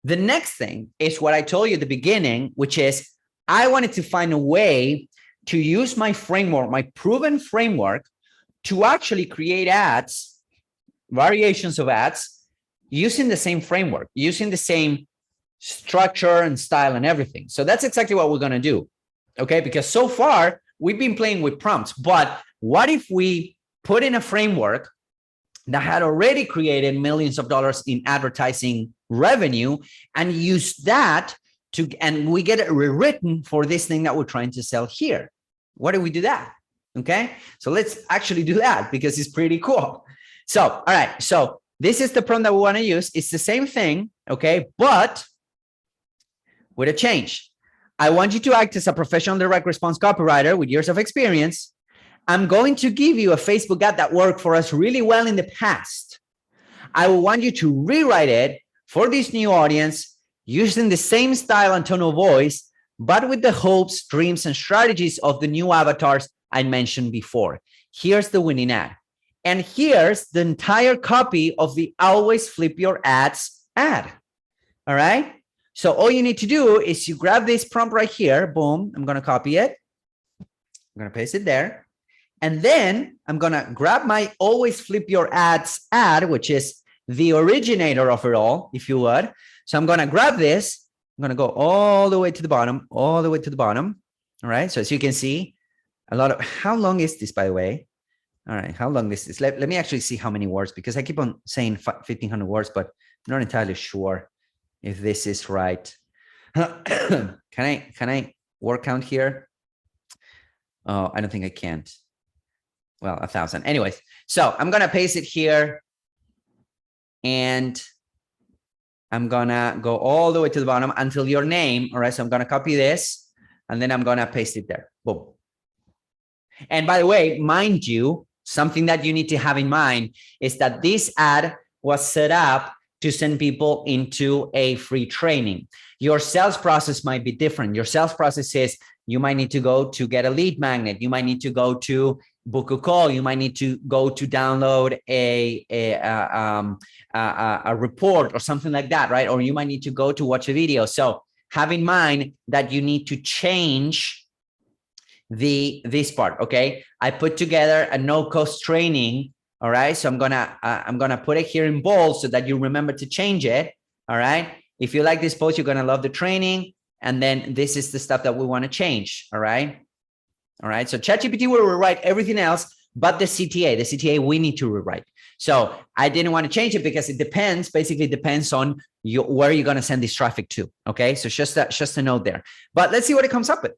The next thing is what I told you at the beginning, which is I wanted to find a way to use my framework, my proven framework, to actually create ads, variations of ads, using the same framework, using the same structure and style and everything. So that's exactly what we're going to do. Okay, because so far we've been playing with prompts, but what if we put in a framework that had already created millions of dollars in advertising revenue and use that and we get it rewritten for this thing that we're trying to sell here? What do we do that? Okay, so let's actually do that because it's pretty cool. So, all right, so this is the prompt that we want to use. It's the same thing, okay, but with a change. I want you to act as a professional direct response copywriter with years of experience. I'm going to give you a Facebook ad that worked for us really well in the past. I will want you to rewrite it for this new audience using the same style and tone of voice, but with the hopes, dreams, and strategies of the new avatars I mentioned before. Here's the winning ad. And here's the entire copy of the Always Flip Your Ads ad. All right. So all you need to do is you grab this prompt right here. Boom. I'm going to copy it. I'm going to paste it there. And then I'm going to grab my Always Flip Your Ads ad, which is the originator of it all, if you would. So I'm going to grab this. I'm going to go all the way to the bottom, all the way to the bottom. All right. So as you can see, how long is this, by the way? All right. How long is this? Let me actually see how many words, because I keep on saying 1,500 words, but I'm not entirely sure if this is right. Can I word count here? Oh, I don't think I can't. Well, 1,000. Anyways, so I'm going to paste it here and I'm going to go all the way to the bottom until your name. All right. So I'm going to copy this and then I'm going to paste it there. Boom. And by the way, mind you, something that you need to have in mind is that this ad was set up to send people into a free training. Your sales process might be different. Your sales process is you might need to go to get a lead magnet. You might need to go to book a call. You might need to go to download a report or something like that, right? Or you might need to go to watch a video. So have in mind that you need to change this part. Okay, I put together a no-cost training. All right, so I'm gonna put it here in bold so that you remember to change it. All right, if you like this post, you're gonna love the training, and then this is the stuff that we want to change. All right, so ChatGPT will rewrite everything else, but the CTA we need to rewrite. So I didn't want to change it because it basically depends on where you're gonna send this traffic to. Okay, so just a note there. But let's see what it comes up with.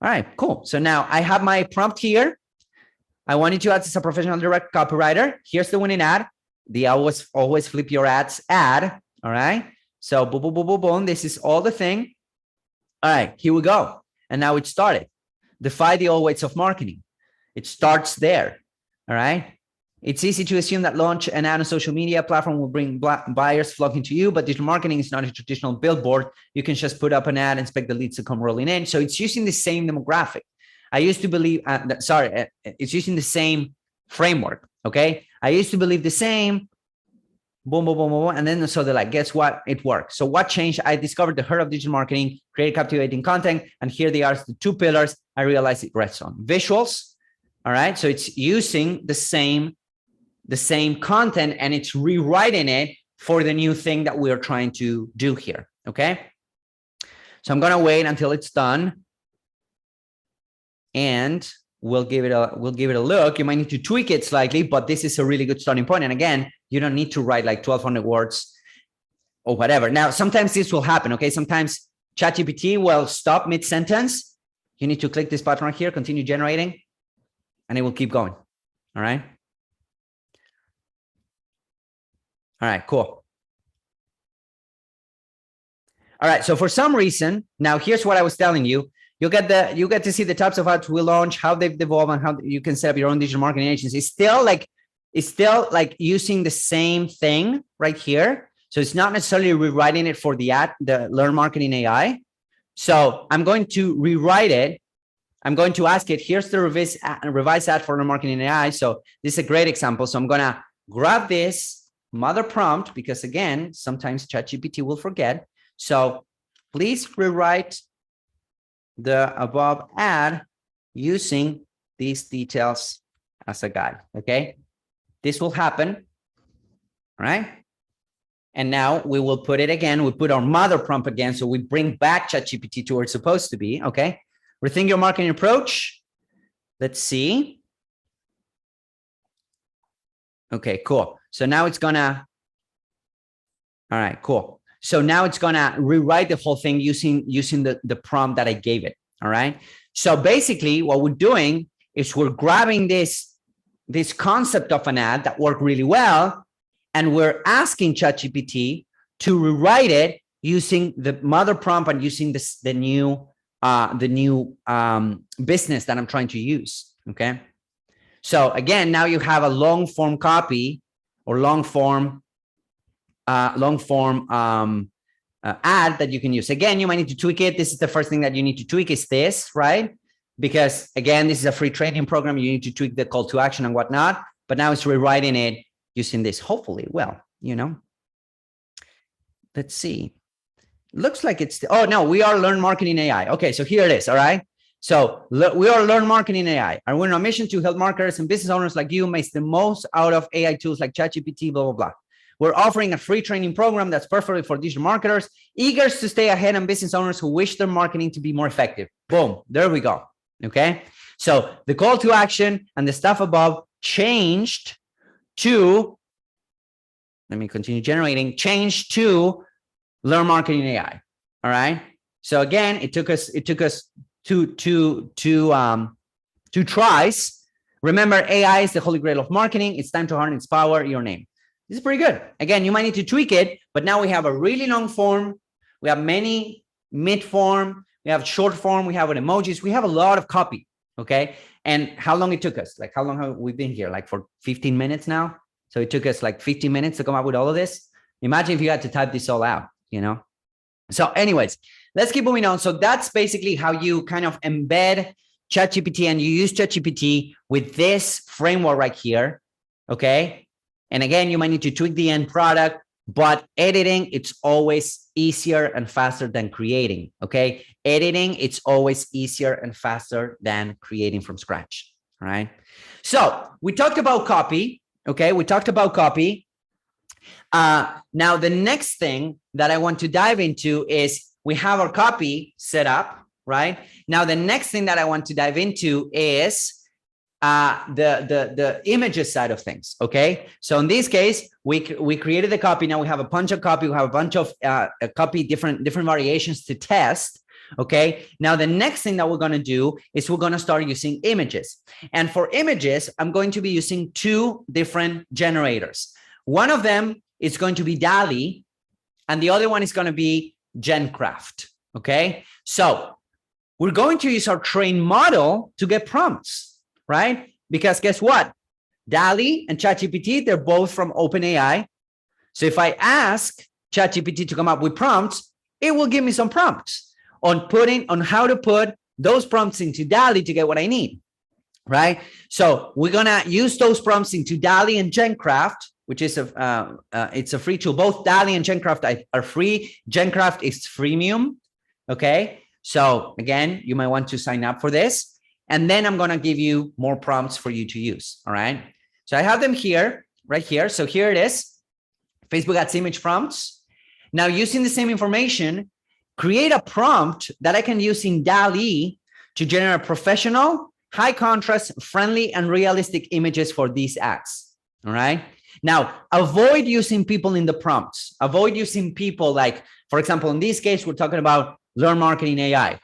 All right, cool. So now I have my prompt here. I want you to act as a professional direct copywriter. Here's the winning ad. The always flip your ads ad. All right. So boom, boom, boom, boom, boom. This is all the thing. All right, here we go. And now it started. Defy the old ways of marketing. It starts there. All right. It's easy to assume that launch an ad on social media platform will bring buyers flocking to you, but digital marketing is not a traditional billboard. You can just put up an ad and expect the leads to come rolling in. So it's using the same demographic. I used to believe, it's using the same framework. Okay. I used to believe the same, boom, boom, boom, boom. And then so they're like, guess what? It works. So what changed? I discovered the heart of digital marketing, create captivating content. And here they are, the two pillars. I realized it rests on visuals. All right. So it's using the same the same content and it's rewriting it for the new thing that we're trying to do here. Okay. So I'm going to wait until it's done. And we'll give it a look. You might need to tweak it slightly, but this is a really good starting point. And again, you don't need to write like 1,200 words or whatever. Now, sometimes this will happen. Okay. Sometimes ChatGPT will stop mid-sentence. You need to click this button right here, continue generating, and it will keep going. All right. All right, cool. All right. So for some reason, now here's what I was telling you. You get to see the types of ads we launch, how they've evolved, and how you can set up your own digital marketing agency. It's still like using the same thing right here. So it's not necessarily rewriting it for the Learn Marketing AI. So I'm going to rewrite it. I'm going to ask it, here's the revised ad for Learn Marketing AI. So this is a great example. So I'm going to grab this mother prompt because again, sometimes ChatGPT will forget. So please rewrite the above ad using these details as a guide. Okay. This will happen. All right. And now we will put it again. We put our mother prompt again. So we bring back ChatGPT to where it's supposed to be. Okay. Rethink your marketing approach. Let's see. Okay, cool. So now it's gonna, all right, cool. So now it's gonna rewrite the whole thing using the prompt that I gave it. All right. So basically what we're doing is we're grabbing this concept of an ad that worked really well, and we're asking ChatGPT to rewrite it using the mother prompt and using the new business that I'm trying to use. Okay. So again, now you have a long form copy or long form ad that you can use. Again, you might need to tweak it. This is the first thing that you need to tweak is this, right? Because again, this is a free training program. You need to tweak the call to action and whatnot, but now it's rewriting it using this, hopefully. Well, you know, let's see. Looks like it's, oh no, we are Learn Marketing AI. Okay, so here it is, all right? So we are Learn Marketing AI, and we're on a mission to help marketers and business owners like you make the most out of AI tools like ChatGPT, blah, blah, blah. We're offering a free training program that's perfect for digital marketers, eager to stay ahead, and business owners who wish their marketing to be more effective. Boom, there we go, okay? So the call to action and the stuff above changed to, let me continue generating, changed to Learn Marketing AI, all right? So again, it took us two tries. Remember, AI is the holy grail of marketing. It's time to harness its power, your name. This is pretty good. Again, you might need to tweak it, but now we have a really long form. We have many mid form. We have short form. We have emojis. We have a lot of copy, okay? And how long it took us? Like how long have we been here? Like for 15 minutes now? So it took us like 15 minutes to come up with all of this. Imagine if you had to type this all out, you know? So anyways, let's keep moving on. So that's basically how you kind of embed ChatGPT, and you use ChatGPT with this framework right here, okay? And again, you might need to tweak the end product, but editing, it's always easier and faster than creating, okay? Editing, it's always easier and faster than creating from scratch, all right? So we talked about copy, okay? We talked about copy. Now, the next thing that I want to dive into is we have our copy set up, right? Now, the next thing that I want to dive into is the images side of things, okay? So in this case, we created the copy. Now we have a bunch of copy. We have a bunch of copy, different variations to test, okay? Now, the next thing that we're going to do is we're going to start using images. And for images, I'm going to be using two different generators. One of them is going to be DALL-E, and the other one is going to be GenCraft, okay? So we're going to use our trained model to get prompts, right? Because guess what? DALL-E and ChatGPT, they're both from OpenAI. So if I ask ChatGPT to come up with prompts, it will give me some prompts on how to put those prompts into DALL-E to get what I need, right? So we're gonna use those prompts into DALL-E and GenCraft, which is it's a free tool. Both DALL-E and GenCraft are free. GenCraft is freemium, okay? So again, you might want to sign up for this. And then I'm going to give you more prompts for you to use. All right. So I have them here. right here. So here it is, Facebook ads image prompts. Now using the same information, create a prompt that I can use in DALL-E to generate professional, high contrast, friendly, and realistic images for these ads. All right. Now, avoid using people in the prompts. Avoid using people like, for example, in this case, we're talking about Learn Marketing AI.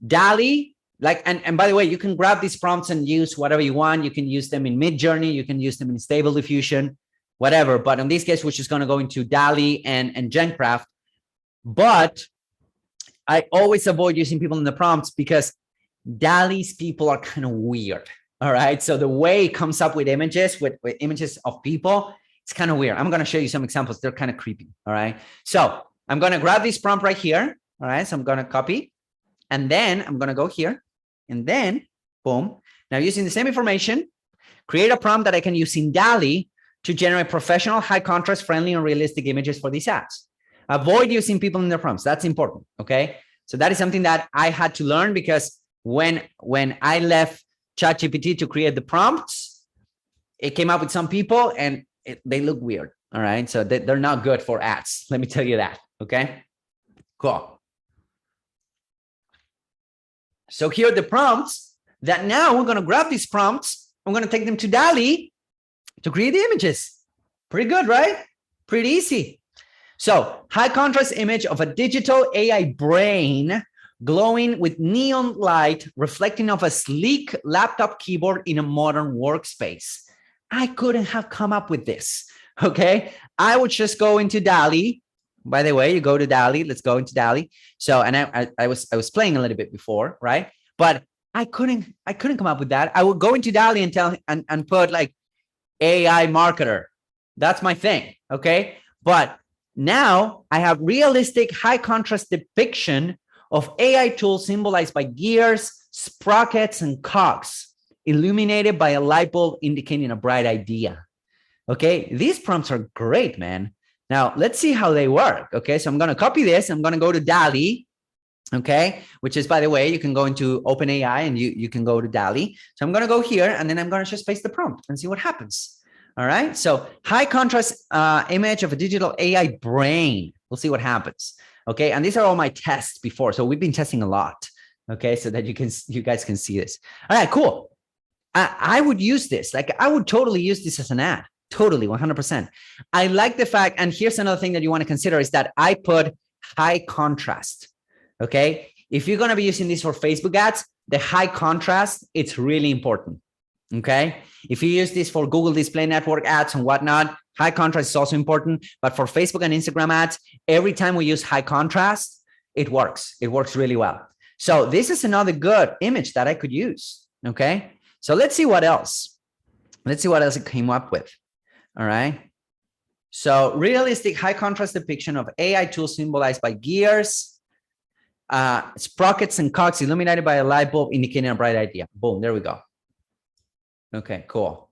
DALL-E, like, and by the way, you can grab these prompts and use whatever you want. You can use them in Midjourney. You can use them in Stable Diffusion, whatever. But in this case, we're just going to go into DALL-E and GenCraft. But I always avoid using people in the prompts because DALL-E's people are kind of weird. All right. So the way it comes up with images, with images of people, it's kind of weird. I'm going to show you some examples. They're kind of creepy. All right. So I'm going to grab this prompt right here. All right. So I'm going to copy, and then I'm going to go here, and then boom. Now using the same information, create a prompt that I can use in DALL-E to generate professional, high contrast, friendly, and realistic images for these ads. Avoid using people in their prompts. That's important. Okay. So that is something that I had to learn, because when I left ChatGPT to create the prompts, it came up with some people and they look weird. All right. So they're not good for ads. Let me tell you that. Okay. Cool. So here are the prompts that now we're going to grab these prompts. I'm going to take them to DALL-E to create the images. Pretty good, right? Pretty easy. So high contrast image of a digital AI brain glowing with neon light, reflecting off a sleek laptop keyboard in a modern workspace. I couldn't have come up with this. Okay. I would just go into DALL-E. By the way, you go to DALL-E. Let's go into DALL-E. So, and I was playing a little bit before, right? But I couldn't come up with that. I would go into DALL-E and tell and put like AI marketer. That's my thing. Okay. But now I have realistic high contrast depiction of AI tools symbolized by gears, sprockets, and cogs, illuminated by a light bulb indicating a bright idea. Okay, these prompts are great, man. Now let's see how they work. Okay, so I'm going to copy this. I'm going to go to DALL-E. Okay, which is, by the way, you can go into OpenAI and you can go to DALL-E. So I'm going to go here, and then I'm going to just paste the prompt and see what happens. All right, so high contrast image of a digital AI brain. We'll see what happens. Okay, and these are all my tests before. So we've been testing a lot. Okay, so that you guys can see this. All right, cool. I would use this. Like, I would totally use this as an ad. Totally, 100%. I like the fact, and here's another thing that you want to consider, is that I put high contrast. Okay, if you're going to be using this for Facebook ads, the high contrast, it's really important. Okay, if you use this for Google Display Network ads and whatnot, high contrast is also important. But for Facebook and Instagram ads, every time we use high contrast, it works. It works really well. So this is another good image that I could use. Okay, so let's see what else. Let's see what else it came up with. All right. So realistic high contrast depiction of AI tools symbolized by gears, sprockets, and cogs illuminated by a light bulb indicating a bright idea. Boom, there we go. Okay, cool.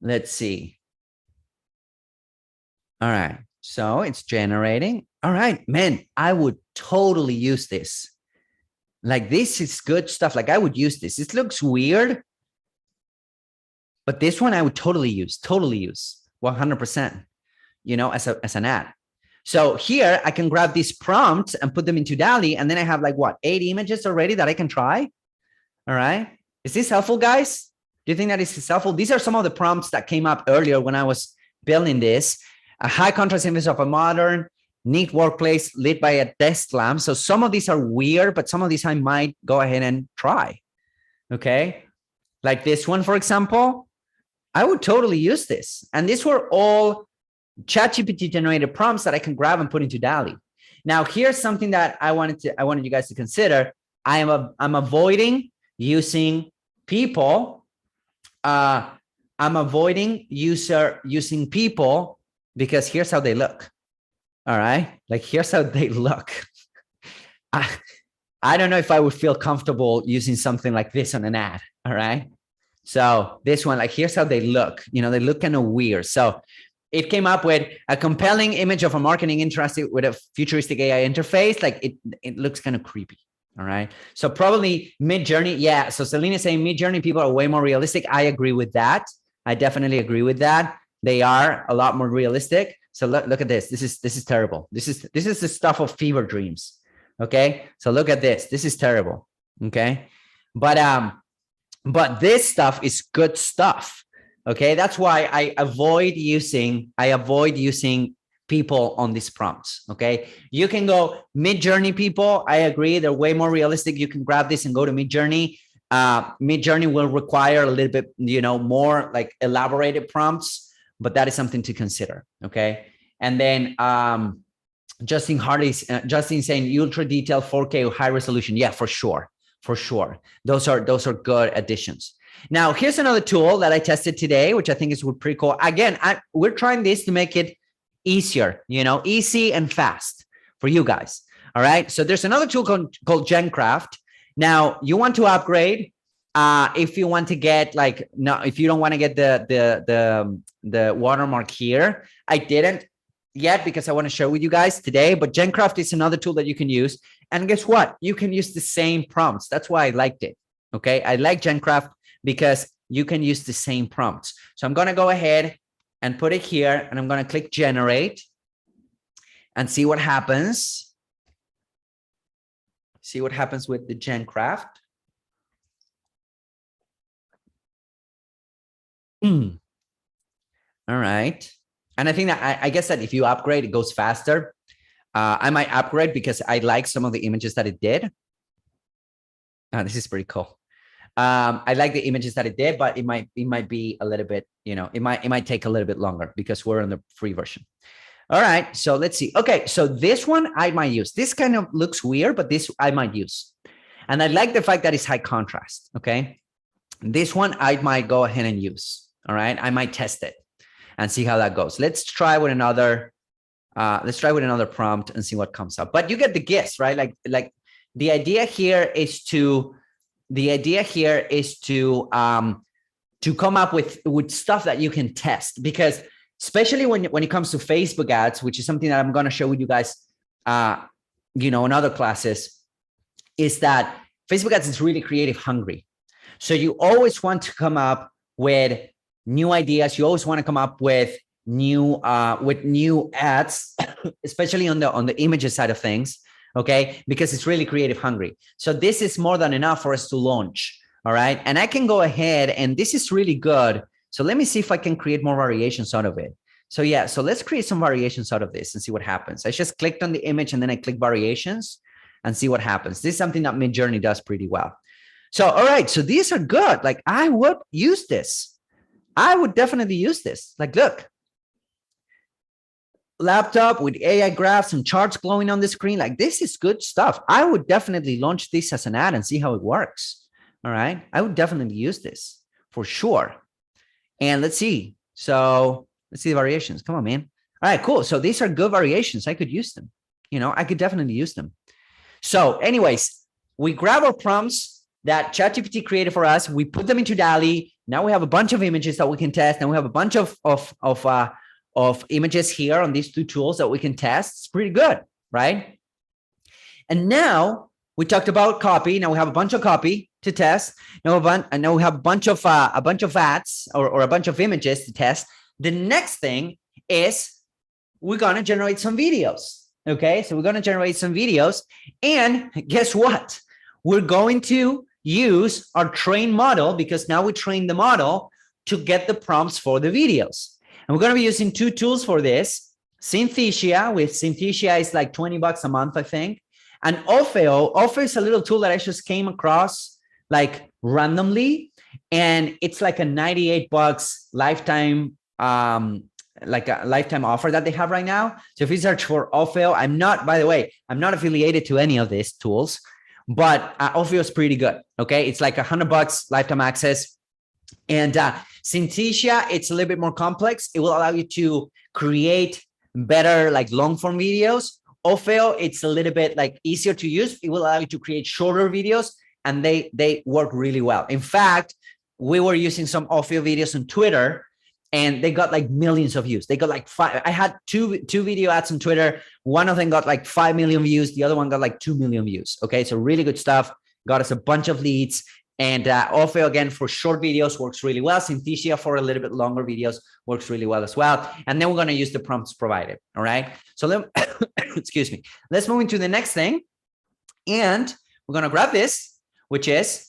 Let's see. All right, so it's generating. All right, man, I would totally use this. Like, this is good stuff. Like, I would use this. It looks weird, but this one I would totally use 100%, you know, as an ad. So here I can grab these prompts and put them into DALL-E, and then I have like what, 8 images already that I can try. All right. Is this helpful, guys? Do you think that is helpful? These are some of the prompts that came up earlier when I was building this. A high contrast image of a modern, neat workplace lit by a desk lamp. So some of these are weird, but some of these I might go ahead and try. Okay. Like this one, for example, I would totally use this. And these were all ChatGPT generated prompts that I can grab and put into DALL-E. Now, here's something that I wanted you guys to consider. I'm avoiding using people. I'm avoiding using people because here's how they look. All right. Like, here's how they look. I don't know if I would feel comfortable using something like this on an ad. All right. So this one, like, here's how they look. You know, they look kind of weird. So it came up with a compelling image of a marketing interested with a futuristic AI interface. Like, it looks kind of creepy. All right. So probably Midjourney. Yeah. So Selena is saying Midjourney people are way more realistic. I agree with that. I definitely agree with that. They are a lot more realistic. So look at this. This is terrible. This is the stuff of fever dreams. Okay. So look at this. This is terrible. Okay. But this stuff is good stuff. Okay. That's why I avoid using people on these prompts. Okay. You can go Midjourney people. I agree. They're way more realistic. You can grab this and go to Midjourney. Midjourney will require a little bit, more like elaborated prompts, but that is something to consider. Okay. And then, Justin saying ultra detailed 4K high resolution. Yeah, for sure. Those are good additions. Now, here's another tool that I tested today, which I think is pretty cool. Again, we're trying this to make it easier, easy and fast for you guys. All right. So there's another tool called GenCraft. Now you want to upgrade. If you want to get if you don't want to get the watermark here, I didn't yet because I want to share with you guys today, but GenCraft is another tool that you can use. And guess what? You can use the same prompts. That's why I liked it. Okay. I like GenCraft because you can use the same prompts. So I'm going to go ahead and put it here and I'm going to click generate and see what happens. See what happens with the GenCraft. All right. And I think that I guess that if you upgrade, it goes faster. I might upgrade because I like some of the images that it did. This is pretty cool. I like the images that it did, but it might be a little bit, it might take a little bit longer because we're on the free version. All right. So let's see. Okay. So this one I might use. This kind of looks weird, but this I might use. And I like the fact that it's high contrast. Okay. This one I might go ahead and use. All right. I might test it and see how that goes. Let's try with another prompt and see what comes up. But you get the gist, right? Like the idea here is to come up with stuff that you can test, because especially when it comes to Facebook ads, which is something that I'm going to share with you guys, in other classes, is that Facebook ads is really creative hungry. So you always want to come up with new ideas. You always want to come up with new ads, especially on the images side of things. Okay, because it's really creative hungry. So this is more than enough for us to launch. All right, and I can go ahead, and this is really good. So let me see if I can create more variations out of it. So yeah, so let's create some variations out of this and see what happens. I just clicked on the image and then I click variations and see what happens. This is something that Midjourney does pretty well. So, all right, so these are good. Like I would use this. I would definitely use this. Like, look, laptop with AI graphs and charts glowing on the screen. Like this is good stuff. I would definitely launch this as an ad and see how it works. All right, I would definitely use this for sure. And let's see. So let's see the variations. Come on, man. All right, cool. So these are good variations. I could use them. I could definitely use them. So anyways, we grab our prompts that ChatGPT created for us. We put them into DALL-E. Now we have a bunch of images that we can test. And we have a bunch of images here on these two tools that we can test. It's pretty good, right? And now we talked about copy. Now we have a bunch of copy to test. Now we have a bunch of ads or a bunch of images to test. The next thing is we're going to generate some videos. Okay, so we're going to generate some videos. And guess what? We're going to use our trained model, because now we train the model to get the prompts for the videos. And we're going to be using two tools for this. Synthesia, with Synthesia is like $20 a month, I think. And Orfeo is a little tool that I just came across like randomly. And it's like a $98 lifetime, like a lifetime offer that they have right now. So if you search for Orfeo, by the way, I'm not affiliated to any of these tools, but Orfeo is pretty good. Okay. It's like $100 lifetime access. And Synthesia, it's a little bit more complex. It will allow you to create better like long form videos. Orfeo, it's a little bit like easier to use. It will allow you to create shorter videos, and they work really well. In fact, we were using some Orfeo videos on Twitter, and they got like millions of views. They got like I had two video ads on Twitter. One of them got like 5 million views. The other one got like 2 million views. Okay. So really good stuff. Got us a bunch of leads. And Orfeo, again, for short videos works really well. Synthesia for a little bit longer videos works really well as well. And then we're going to use the prompts provided. All right. So excuse me. Let's move into the next thing. And we're going to grab this, which is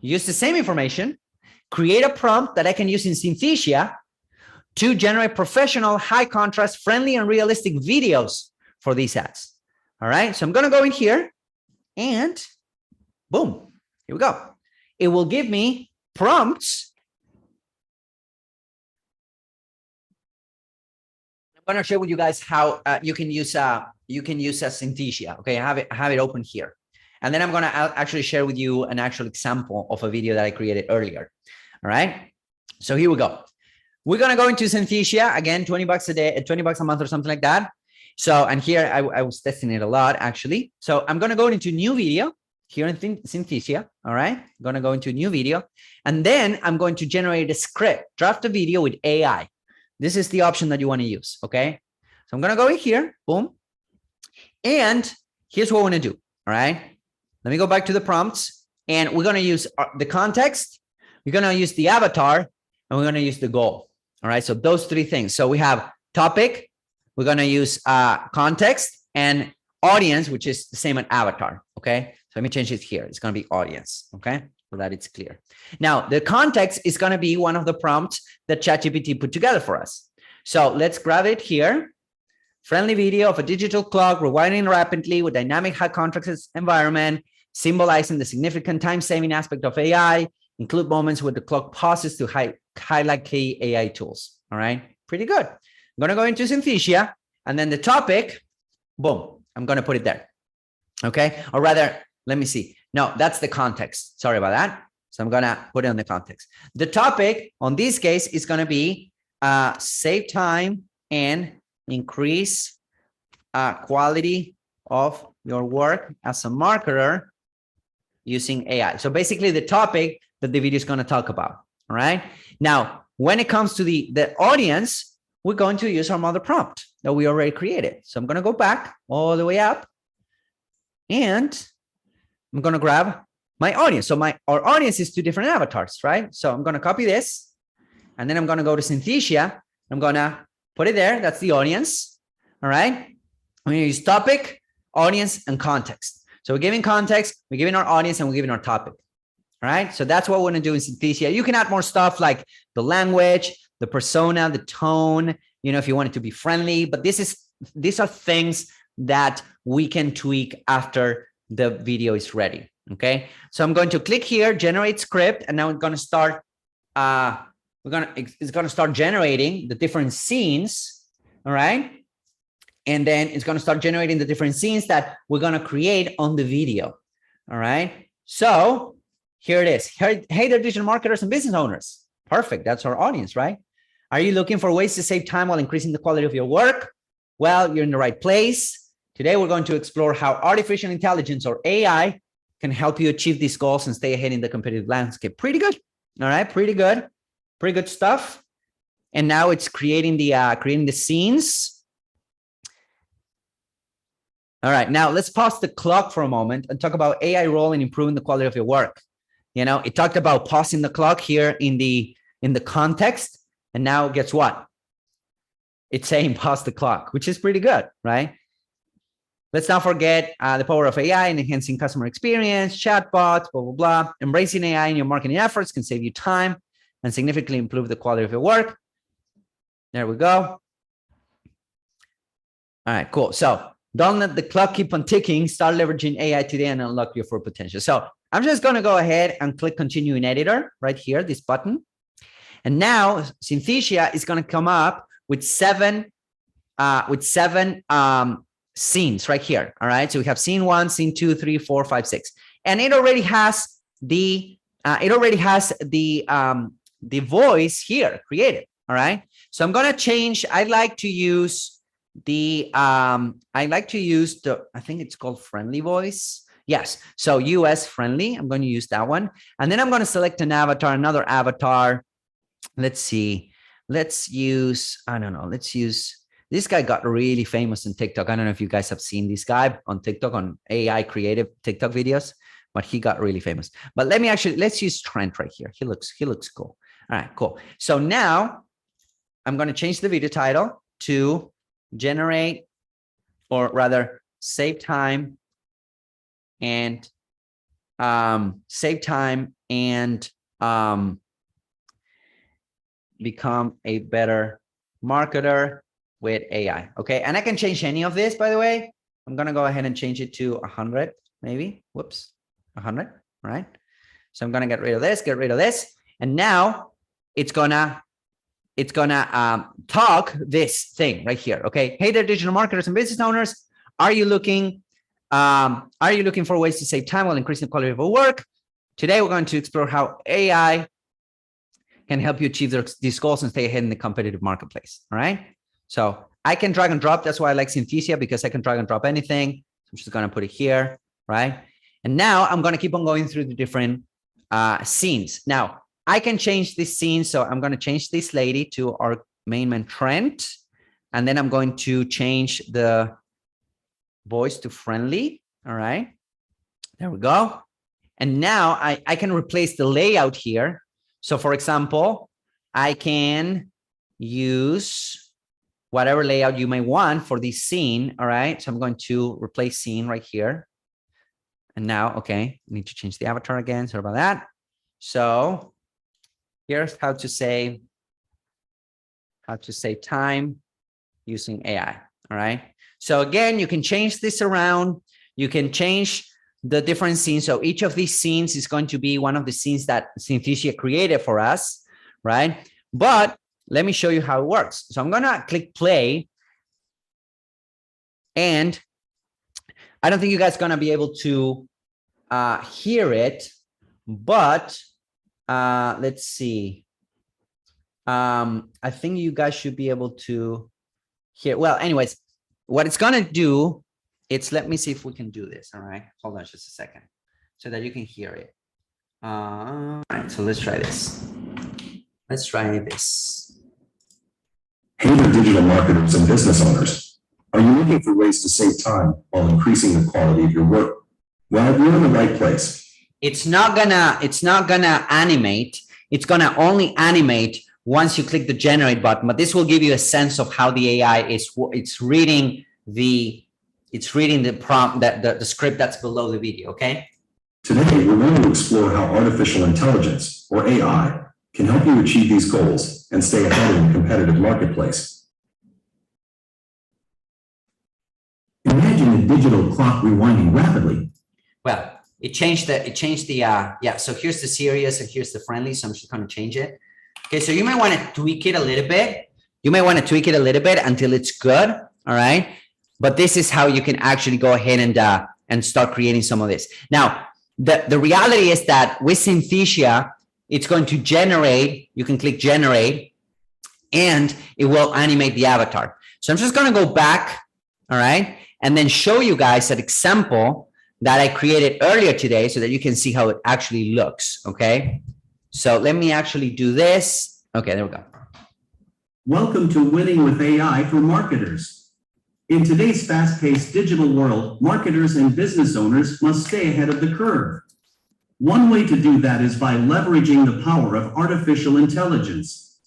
use the same information, create a prompt that I can use in Synthesia to generate professional, high contrast, friendly, and realistic videos for these ads. All right. So I'm going to go in here and boom, here we go. It will give me prompts. I'm going to share with you guys how you can use a Synthesia. Okay, I have it open here, and then I'm going to actually share with you an actual example of a video that I created earlier. All right, so here we go. We're going to go into Synthesia again, $20 a day, $20 a month, or something like that. So, and here I was testing it a lot actually. So I'm going to go into new video. Here in Synthesia, all right? I'm going to go into a new video, and then I'm going to generate a script, draft a video with AI. This is the option that you want to use, okay? So I'm going to go in here, boom. And here's what we're going to do, all right? Let me go back to the prompts, and we're going to use the context, we're going to use the avatar, and we're going to use the goal, all right? So those three things. So we have topic, we're going to use context, and audience, which is the same as avatar, okay? So let me change it here. It's going to be audience, okay? So that it's clear. Now, the context is going to be one of the prompts that ChatGPT put together for us. So let's grab it here. Friendly video of a digital clock rewinding rapidly with dynamic high contrast environment, symbolizing the significant time-saving aspect of AI, include moments where the clock pauses to highlight key AI tools, all right? Pretty good. I'm going to go into Synthesia, and then the topic, boom, I'm going to put it there, okay? Or rather, let me see. No, that's the context. Sorry about that. So I'm going to put it on the context. The topic on this case is going to be save time and increase quality of your work as a marketer using AI. So basically the topic that the video is going to talk about. All right. Now, when it comes to the audience, we're going to use our mother prompt that we already created. So I'm going to go back all the way up, and I'm going to grab my audience. So our audience is two different avatars, right? So I'm going to copy this, and then I'm going to go to Synthesia. I'm going to put it there. That's the audience. All right. I'm going to use topic, audience, and context. So we're giving context, we're giving our audience, and we're giving our topic. All right. So that's what we're going to do in Synthesia. You can add more stuff like the language, the persona, the tone, you know, if you want it to be friendly, but these are things that we can tweak after the video is ready. Okay. So I'm going to click here, generate script, and now it's going to start, it's going to start generating the different scenes. All right. And then it's going to start generating the different scenes that we're going to create on the video. All right. So here it is. Hey there, digital marketers and business owners. Perfect. That's our audience, right? Are you looking for ways to save time while increasing the quality of your work? Well, you're in the right place. Today, we're going to explore how artificial intelligence, or AI, can help you achieve these goals and stay ahead in the competitive landscape. Pretty good. All right. Pretty good. Pretty good stuff. And now it's creating the scenes. All right. Now let's pause the clock for a moment and talk about AI role in improving the quality of your work. You know, it talked about pausing the clock here in the context. And now guess what? It's saying pause the clock, which is pretty good, right? Let's not forget the power of AI in enhancing customer experience, chatbots, blah, blah, blah. Embracing AI in your marketing efforts can save you time and significantly improve the quality of your work. There we go. All right, cool. So don't let the clock keep on ticking. Start leveraging AI today and unlock your full potential. So I'm just going to go ahead and click continue in editor right here, this button. And now Synthesia is going to come up with seven scenes right here. All right. So we have scene 1, scene 2, 3, 4, 5, 6. And it already has the voice here created. All right. So I'm going to change. I like to use I think it's called friendly voice. Yes. So US friendly. I'm going to use that one. And then I'm going to select another avatar. Let's see. Let's use, I don't know. Let's use, this guy got really famous on TikTok. I don't know if you guys have seen this guy on TikTok, on AI creative TikTok videos, but he got really famous. But let's use Trent right here. He looks cool. All right, cool. So now I'm going to change the video title to generate, or rather save time and become a better marketer with AI. Okay. And I can change any of this, by the way. I'm going to go ahead and change it to 100, maybe. Whoops, 100. All right. So I'm going to get rid of this. And now it's gonna talk this thing right here. Okay. Hey there, digital marketers and business owners. Are you looking for ways to save time while increasing the quality of your work? Today, we're going to explore how AI can help you achieve these goals and stay ahead in the competitive marketplace. All right. So I can drag and drop. That's why I like Synthesia, because I can drag and drop anything. I'm just going to put it here. Right. And now I'm going to keep on going through the different scenes. Now I can change this scene. So I'm going to change this lady to our main man Trent. And then I'm going to change the voice to friendly. All right. There we go. And now I can replace the layout here. So for example, I can use whatever layout you may want for this scene. All right. So I'm going to replace scene right here. And now, okay, I need to change the avatar again. Sorry about that. So here's how to save time using AI. All right. So again, you can change this around. You can change the different scenes. So each of these scenes is going to be one of the scenes that Synthesia created for us, right? But let me show you how it works. So I'm going to click play. And I don't think you guys are going to be able to hear it, but let's see. I think you guys should be able to hear. Well, anyways, what it's going to do, let me see if we can do this. All right. Hold on just a second so that you can hear it. All right. So let's try this. Let's try this. Hey there, digital marketers and business owners. Are you looking for ways to save time while increasing the quality of your work? Well, you're in the right place. It's not gonna animate. It's gonna only animate once you click the generate button, but this will give you a sense of how the AI it's reading the prompt, the script that's below the video. Okay. Today, we're going to explore how artificial intelligence, or AI, can help you achieve these goals and stay ahead in the competitive marketplace. Imagine a digital clock rewinding rapidly. Well, it changed the yeah. So here's the serious and here's the friendly. So I'm just going to change it. Okay. So you might want to tweak it a little bit. You might want to tweak it a little bit until it's good. All right. But this is how you can actually go ahead and start creating some of this. Now, the reality is that with Synthesia, it's going to generate. You can click generate and it will animate the avatar. So I'm just going to go back. All right. And then show you guys an example that I created earlier today so that you can see how it actually looks. Okay. So let me actually do this. Okay, there we go. Welcome to Winning with AI for Marketers. In today's fast-paced digital world, marketers and business owners must stay ahead of the curve. One way to do that is by leveraging the power of artificial intelligence.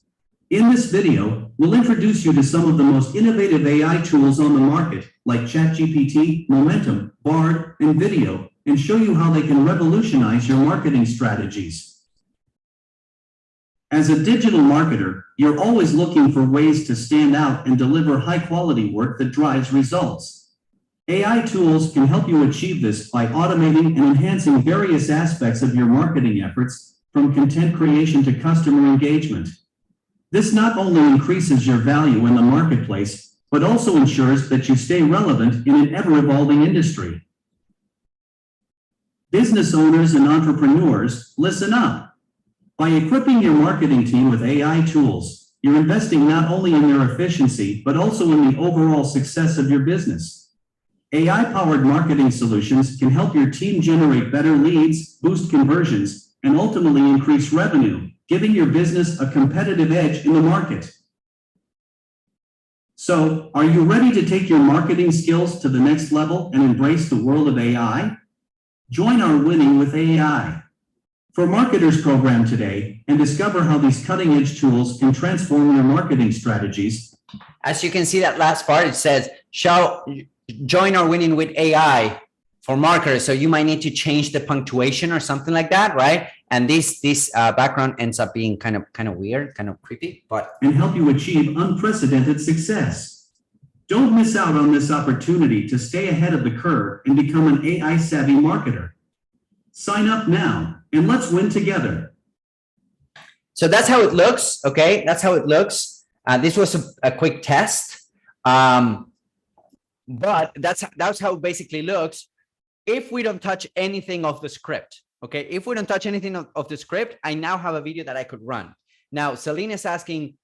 In this video, we'll introduce you to some of the most innovative AI tools on the market, like ChatGPT, Momentum, Bard, and Video, and show you how they can revolutionize your marketing strategies. As a digital marketer, you're always looking for ways to stand out and deliver high-quality work that drives results. AI tools can help you achieve this by automating and enhancing various aspects of your marketing efforts, from content creation to customer engagement. This not only increases your value in the marketplace, but also ensures that you stay relevant in an ever-evolving industry. Business owners and entrepreneurs, listen up. By equipping your marketing team with AI tools, you're investing not only in their efficiency, but also in the overall success of your business. AI-powered marketing solutions can help your team generate better leads, boost conversions, and ultimately increase revenue, giving your business a competitive edge in the market. So, are you ready to take your marketing skills to the next level and embrace the world of AI? Join our Winning with AI for Marketers program today and discover how these cutting-edge tools can transform your marketing strategies. As you can see, that last part, it says, join our Winning with AI for marketers. So you might need to change the punctuation or something like that, right? And this background ends up being kind of weird, kind of creepy, but And help you achieve unprecedented success. Don't miss out on this opportunity to stay ahead of the curve and become an AI-savvy marketer. Sign up now and let's win together. so that's how it looks. Okay, that's how it looks. This was a quick test, but that's how it basically looks. If we don't touch anything of the script, okay, if we don't touch anything of the script, I now have a video that I could run. Now, Celine is asking,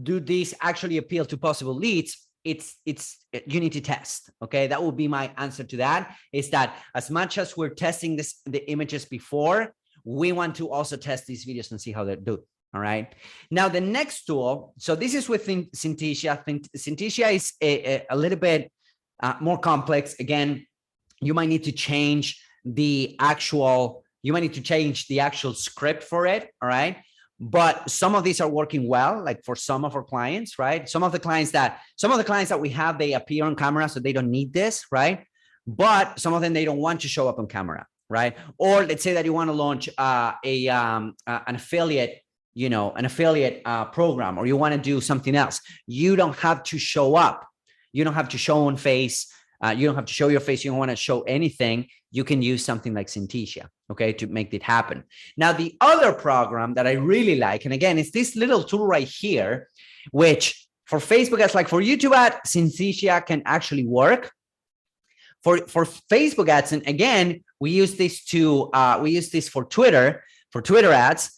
do these actually appeal to possible leads? You need to test. Okay, that would be my answer to that, is that as much as we're testing the images before, we want to also test these videos and see how they do. All right, now the next tool, so this is with Synthesia. Synthesia is a little bit more complex. Again, you might need to change the actual script for it. All right, but some of these are working well, like for some of our clients, right? Some of the clients that we have, they appear on camera, so they don't need this, right? But some of them, they don't want to show up on camera, right? Or let's say that you want to launch an affiliate, program, or you want to do something else. You don't have to show up. You don't have to show on face. You don't have to show your face. You don't want to show anything. You can use something like Synthesia, okay, to make it happen. Now, the other program that I really like, and again, it's this little tool right here, which for Facebook ads, like for YouTube ad, Synthesia can actually work. For Facebook ads, and again, we use this for Twitter ads.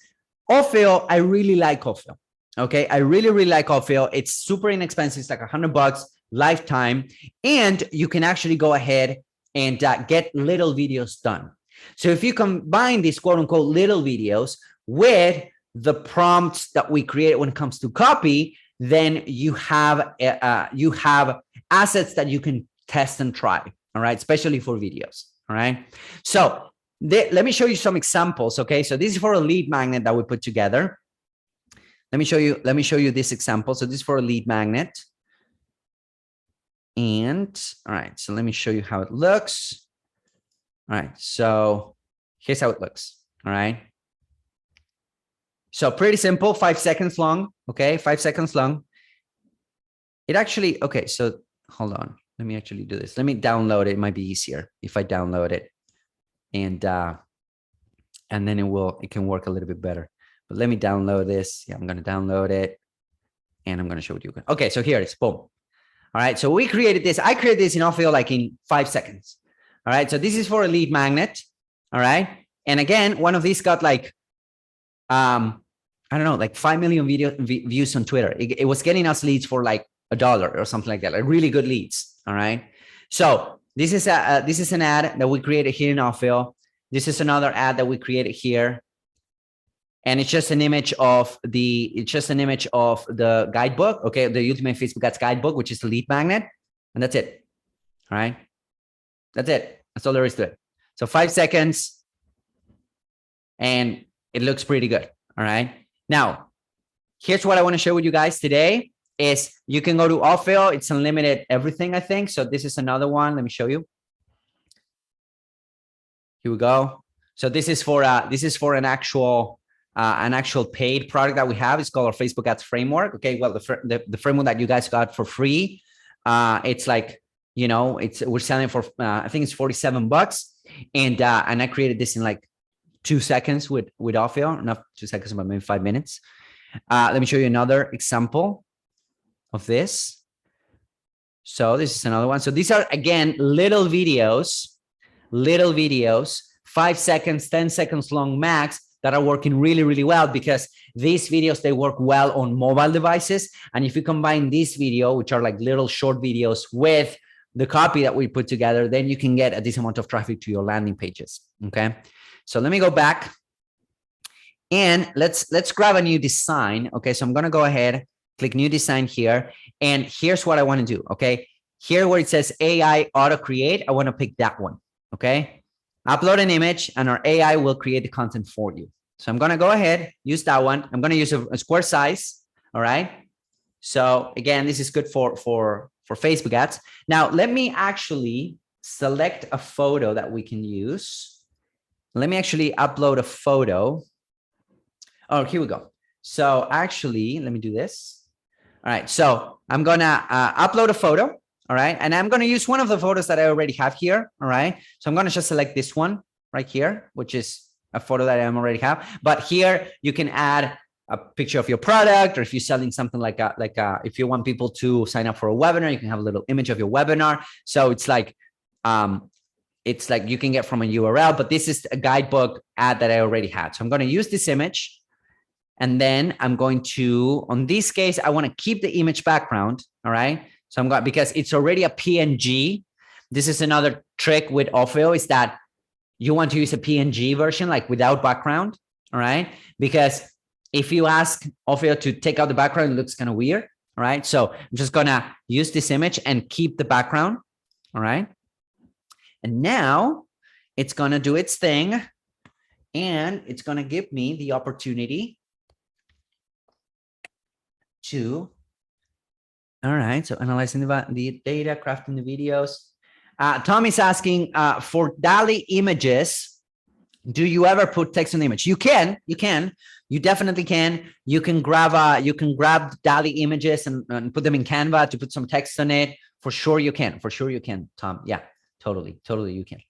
Ophio, I really like Ophio. Okay, I really like Ophio. It's super inexpensive. It's like $100 lifetime, and you can actually go ahead and get little videos done. So if you combine these quote unquote little videos with the prompts that we create when it comes to copy, then you have assets that you can test and try. All right, especially for videos. All right, so let me show you some examples. Okay, so this is for a lead magnet that we put together. Let me show you this example. So this is for a lead magnet. And all right, so let me show you how it looks. All right, so here's how it looks. All right, so pretty simple, 5 seconds long. Okay, 5 seconds long. It actually, okay, so hold on, let me actually do this. Let me download it. It might be easier if I download it, and then it can work a little bit better. But let me download this. Yeah, I'm going to download it, and I'm going to show it to you. Okay, so here it is. Boom. All right, so we created this. I created this in Ophio like in 5 seconds. All right, so this is for a lead magnet. All right, and again, one of these got like, I don't know, like 5 million views on Twitter. It was getting us leads for like $1 or something like that, like really good leads. All right, so this is an ad that we created here in Ophio. This is another ad that we created here. And it's just an image of the guidebook, okay, the Ultimate Facebook Ads Guidebook, which is the lead magnet, and that's it. All right, that's it. That's all there is to it. So 5 seconds, and it looks pretty good. All right. Now, here's what I want to share with you guys today: is you can go to Ophio. It's unlimited everything, I think. So this is another one. Let me show you. Here we go. So this is for an actual paid product that we have. It's called our Facebook Ads Framework. Okay, well, the framework that you guys got for free, it's like, we're selling for I think it's $47, and I created this in like 2 seconds with Ophio, not 2 seconds, but maybe 5 minutes. Let me show you another example of this. So this is another one. So these are, again, little videos, 5 seconds, 10 seconds long max, that are working really, really well, because these videos, they work well on mobile devices. And if you combine this video, which are like little short videos, with the copy that we put together, then you can get a decent amount of traffic to your landing pages. Okay, so let me go back and let's grab a new design. Okay, so I'm going to go ahead, click new design here. And here's what I want to do. Okay, here where it says AI auto create, I want to pick that one. Okay, upload an image, and our AI will create the content for you. So I'm going to go ahead, use that one. I'm going to use a square size. All right. So again, this is good for Facebook ads. Now, let me actually select a photo that we can use. Let me actually upload a photo. Oh, here we go. So actually, let me do this. All right. So I'm going to upload a photo. All right. And I'm going to use one of the photos that I already have here. All right. So I'm going to just select this one right here, which is a photo that I already have. But here you can add a picture of your product, or if you're selling something like if you want people to sign up for a webinar, you can have a little image of your webinar. So it's like you can get from a URL, but this is a guidebook ad that I already had. So I'm going to use this image. And then I'm going to, on this case, I want to keep the image background. All right. So I'm going, because it's already a PNG. This is another trick with Orfeo, is that you want to use a PNG version, like without background. All right. Because if you ask Orfeo to take out the background, it looks kind of weird. All right. So I'm just going to use this image and keep the background. All right. And now it's going to do its thing. And it's going to give me the opportunity to, all right, so analyzing the data, crafting the videos. Tom is asking, for DALL-E images, do you ever put text on the image? You definitely can. You can grab DALL-E images and put them in Canva to put some text on it. For sure you can, Tom. Yeah, totally you can.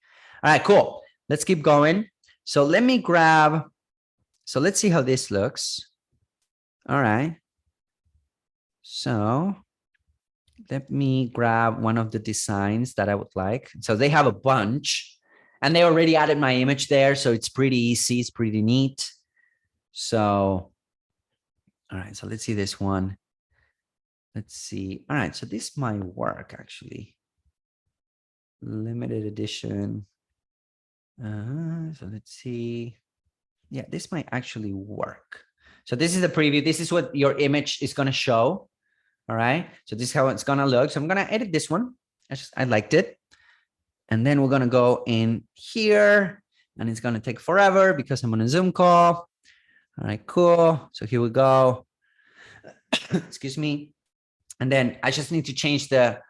All right, cool. Let's keep going. So let me grab, so let's see how this looks. All right. So let me grab one of the designs that I would like. So they have a bunch and they already added my image there. So it's pretty easy. It's pretty neat. So, all right. So let's see this one. Let's see. All right. So this might work actually. Limited edition. So let's see. Yeah, this might actually work. So this is the preview. This is what your image is going to show. All right. So this is how it's going to look. So I'm going to edit this one. I liked it. And then we're going to go in here and it's going to take forever because I'm on a Zoom call. All right, cool. So here we go. Excuse me. And then I just need to change the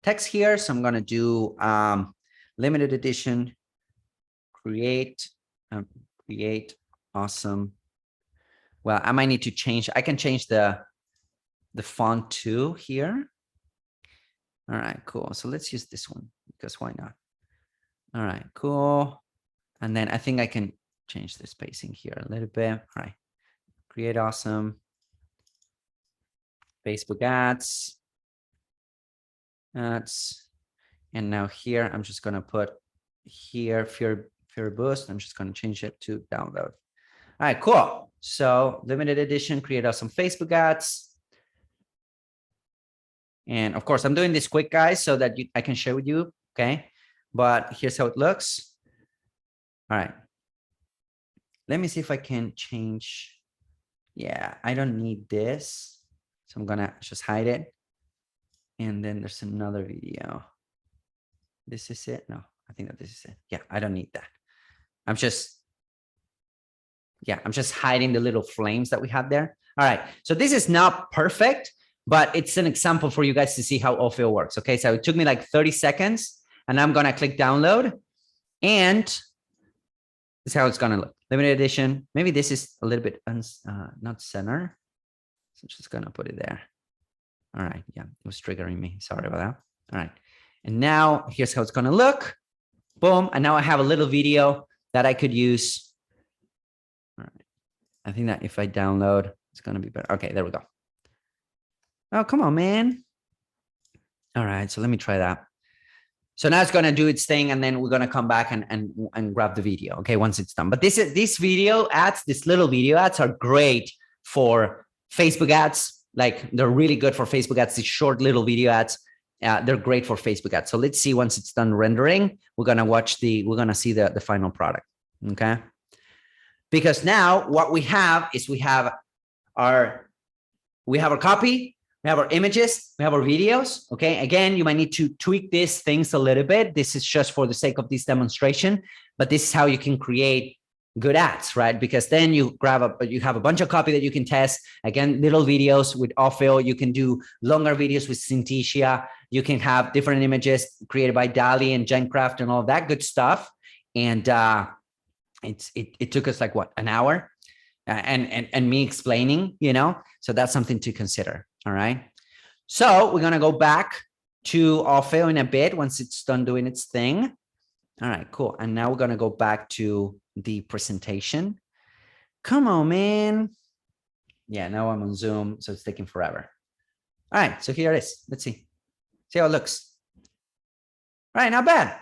text here. So I'm going to do limited edition, create awesome. Well, I might need to change. I can change the font too here. All right, cool. So let's use this one because why not? All right, cool. And then I think I can change the spacing here a little bit. All right, create awesome. Facebook ads. And now here, I'm just going to put here Fear Boost. I'm just going to change it to download. All right, cool. So limited edition, create awesome Facebook ads. And of course, I'm doing this quick, guys, so that I can share with you. Okay. But here's how it looks. All right. Let me see if I can change. Yeah, I don't need this. So I'm going to just hide it. And then there's another video. This is it. No, I think that this is it. Yeah, I don't need that. I'm just hiding the little flames that we had there. All right. So this is not perfect, but it's an example for you guys to see how Orfeo works. Okay. So it took me like 30 seconds and I'm going to click download and this is how it's going to look. Limited edition. Maybe this is a little bit not center. So I'm just going to put it there. All right. Yeah, it was triggering me. Sorry about that. All right. And now here's how it's going to look. Boom. And now I have a little video that I could use. All right. I think that if I download, it's going to be better. Okay, there we go. Oh, come on, man. All right. So let me try that. So now it's going to do its thing. And then we're going to come back and grab the video. Okay. Once it's done. But these video ads, these little video ads are great for Facebook ads. Like they're really good for Facebook ads. These short little video ads. They're great for Facebook ads. So let's see once it's done rendering, we're going to see the final product. Okay. Because now what we have is we have our copy, We have our images, we have our videos. Okay. Again, you might need to tweak these things a little bit. This is just for the sake of this demonstration, but this is how you can create good ads, right? Because then you have a bunch of copy that you can test. Again, little videos with Ophel. You can do longer videos with Synthesia. You can have different images created by DALL-E and GenCraft and all that good stuff. And it took us like what, an hour, and me explaining, so that's something to consider. All right. So we're going to go back to Ophel in a bit once it's done doing its thing. All right, cool. And now we're going to go back to the presentation. Come on, man. Yeah, now I'm on Zoom, so it's taking forever. All right, so here it is. Let's see. See how it looks. All right, not bad.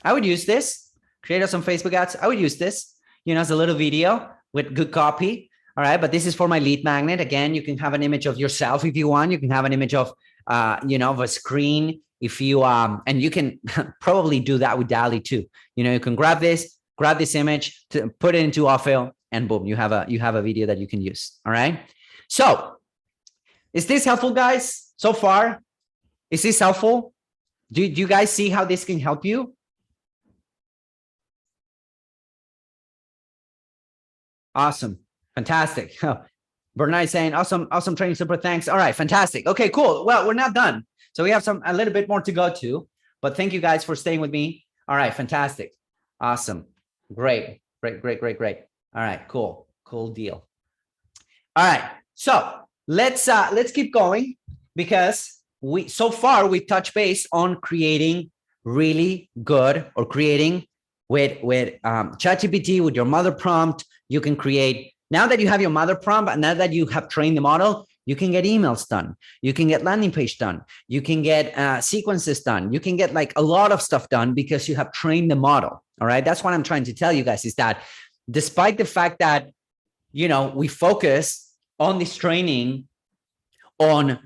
I would use this. Create some Facebook ads. I would use this, as a little video with good copy. All right, but this is for my lead magnet. Again, you can have an image of yourself if you want. You can have an image of, of a screen if you, and you can probably do that with DALL-E too. You can grab this image, to put it into Ophel, and boom, you have a video that you can use. All right. So, is this helpful, guys? So far, is this helpful? Do you guys see how this can help you? Awesome. Fantastic. Bernard saying, awesome training, super thanks. All right, fantastic. Okay, cool. Well, we're not done. So we have a little bit more to go to, but thank you guys for staying with me. All right, fantastic. Awesome. Great. All right, cool deal. All right, so let's keep going, because so far we touched base on creating really good, or creating with ChatGPT, with your mother prompt. You can create, now that you have your mother prompt and now that you have trained the model, you can get emails done. You can get landing page done. You can get sequences done. You can get like a lot of stuff done because you have trained the model. All right. That's what I'm trying to tell you guys, is that despite the fact that, we focus on this training on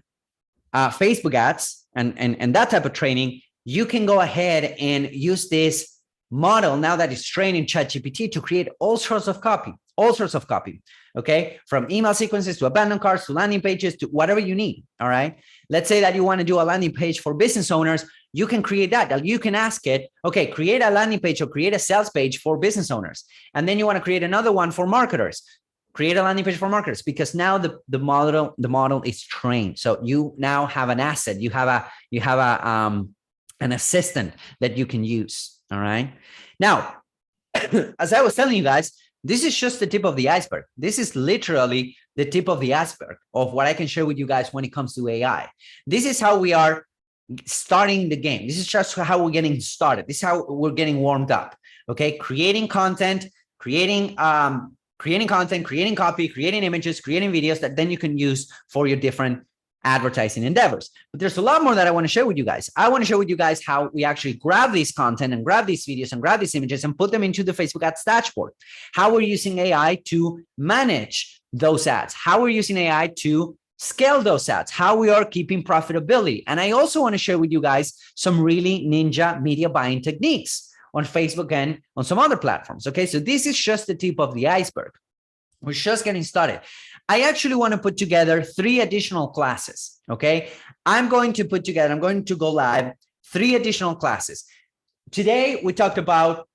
Facebook ads and that type of training, you can go ahead and use this model now that it's trained in ChatGPT to create all sorts of copy. Okay, from email sequences to abandoned carts to landing pages to whatever you need. All right, let's say that you want to do a landing page for business owners. You can create that. You can ask it, okay, create a landing page or create a sales page for business owners, and then you want to create another one for marketers. Create a landing page for marketers, because now the model is trained. So you now have an asset. You have an assistant that you can use. All right. Now, as I was telling you guys, this is just the tip of the iceberg. This is literally the tip of the iceberg of what I can share with you guys when it comes to AI. This is how we are starting the game. This is just how we're getting started. This is how we're getting warmed up. Okay, creating content, creating content, creating copy, creating images, creating videos that then you can use for your different advertising endeavors. But there's a lot more that I want to share with you guys. I want to share with you guys how we actually grab these content and grab these videos and grab these images and put them into the Facebook ads dashboard. How we're using AI to manage those ads, how we're using AI to scale those ads, how we are keeping profitability. And I also want to share with you guys some really ninja media buying techniques on Facebook and on some other platforms. Okay, so this is just the tip of the iceberg. We're just getting started. I actually want to put together 3 additional classes. Okay, I'm going to go live 3 additional classes. Today, we talked about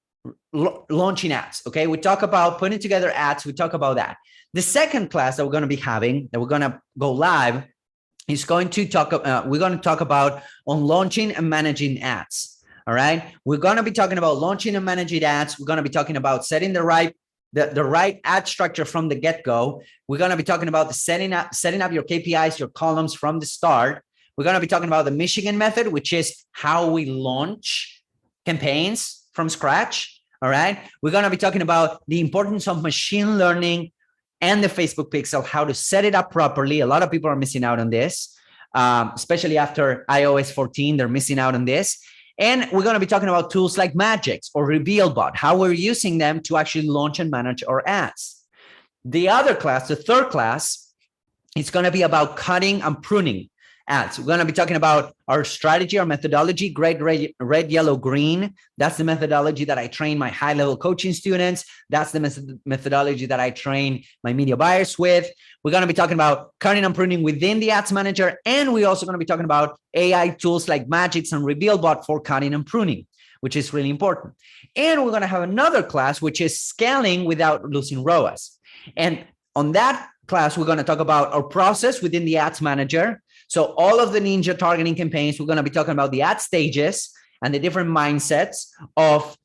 launching ads. Okay, we talk about putting together ads. We talk about that. The second class that we're going to be having, that we're going to go live, is going to talk. We're going to talk about on launching and managing ads. All right, we're going to be talking about launching and managing ads. We're going to be talking about setting the right ad structure from the get-go. We're going to be talking about the setting up your KPIs, your columns from the start. We're going to be talking about the Michigan method, which is how we launch campaigns from scratch. All right. We're going to be talking about the importance of machine learning and the Facebook pixel, how to set it up properly. A lot of people are missing out on this, especially after iOS 14. They're missing out on this. And we're going to be talking about tools like Magix or RevealBot, how we're using them to actually launch and manage our ads. The other class, the third class, is going to be about cutting and pruning ads. We're going to be talking about our strategy, our methodology, red, yellow, green. That's the methodology that I train my high-level coaching students. That's the methodology that I train my media buyers with. We're going to be talking about cutting and pruning within the ads manager. And we're also going to be talking about AI tools like Magix and RevealBot for cutting and pruning, which is really important. And we're going to have another class, which is scaling without losing ROAS. And on that class, we're going to talk about our process within the ads manager. So all of the Ninja targeting campaigns, we're going to be talking about the ad stages and the different mindsets of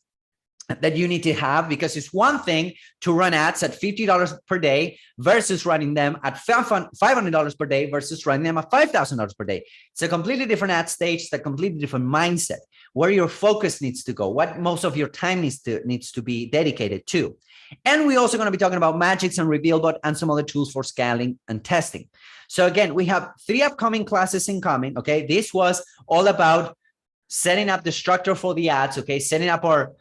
that you need to have, because it's one thing to run ads at $50 per day versus running them at $500 per day versus running them at $5,000 per day. It's a completely different ad stage, it's a completely different mindset, where your focus needs to go, what most of your time needs to be dedicated to. And we're also going to be talking about Magix and RevealBot and some other tools for scaling and testing. So again, we have 3 upcoming classes incoming. Okay, this was all about setting up the structure for the ads. Okay, setting up our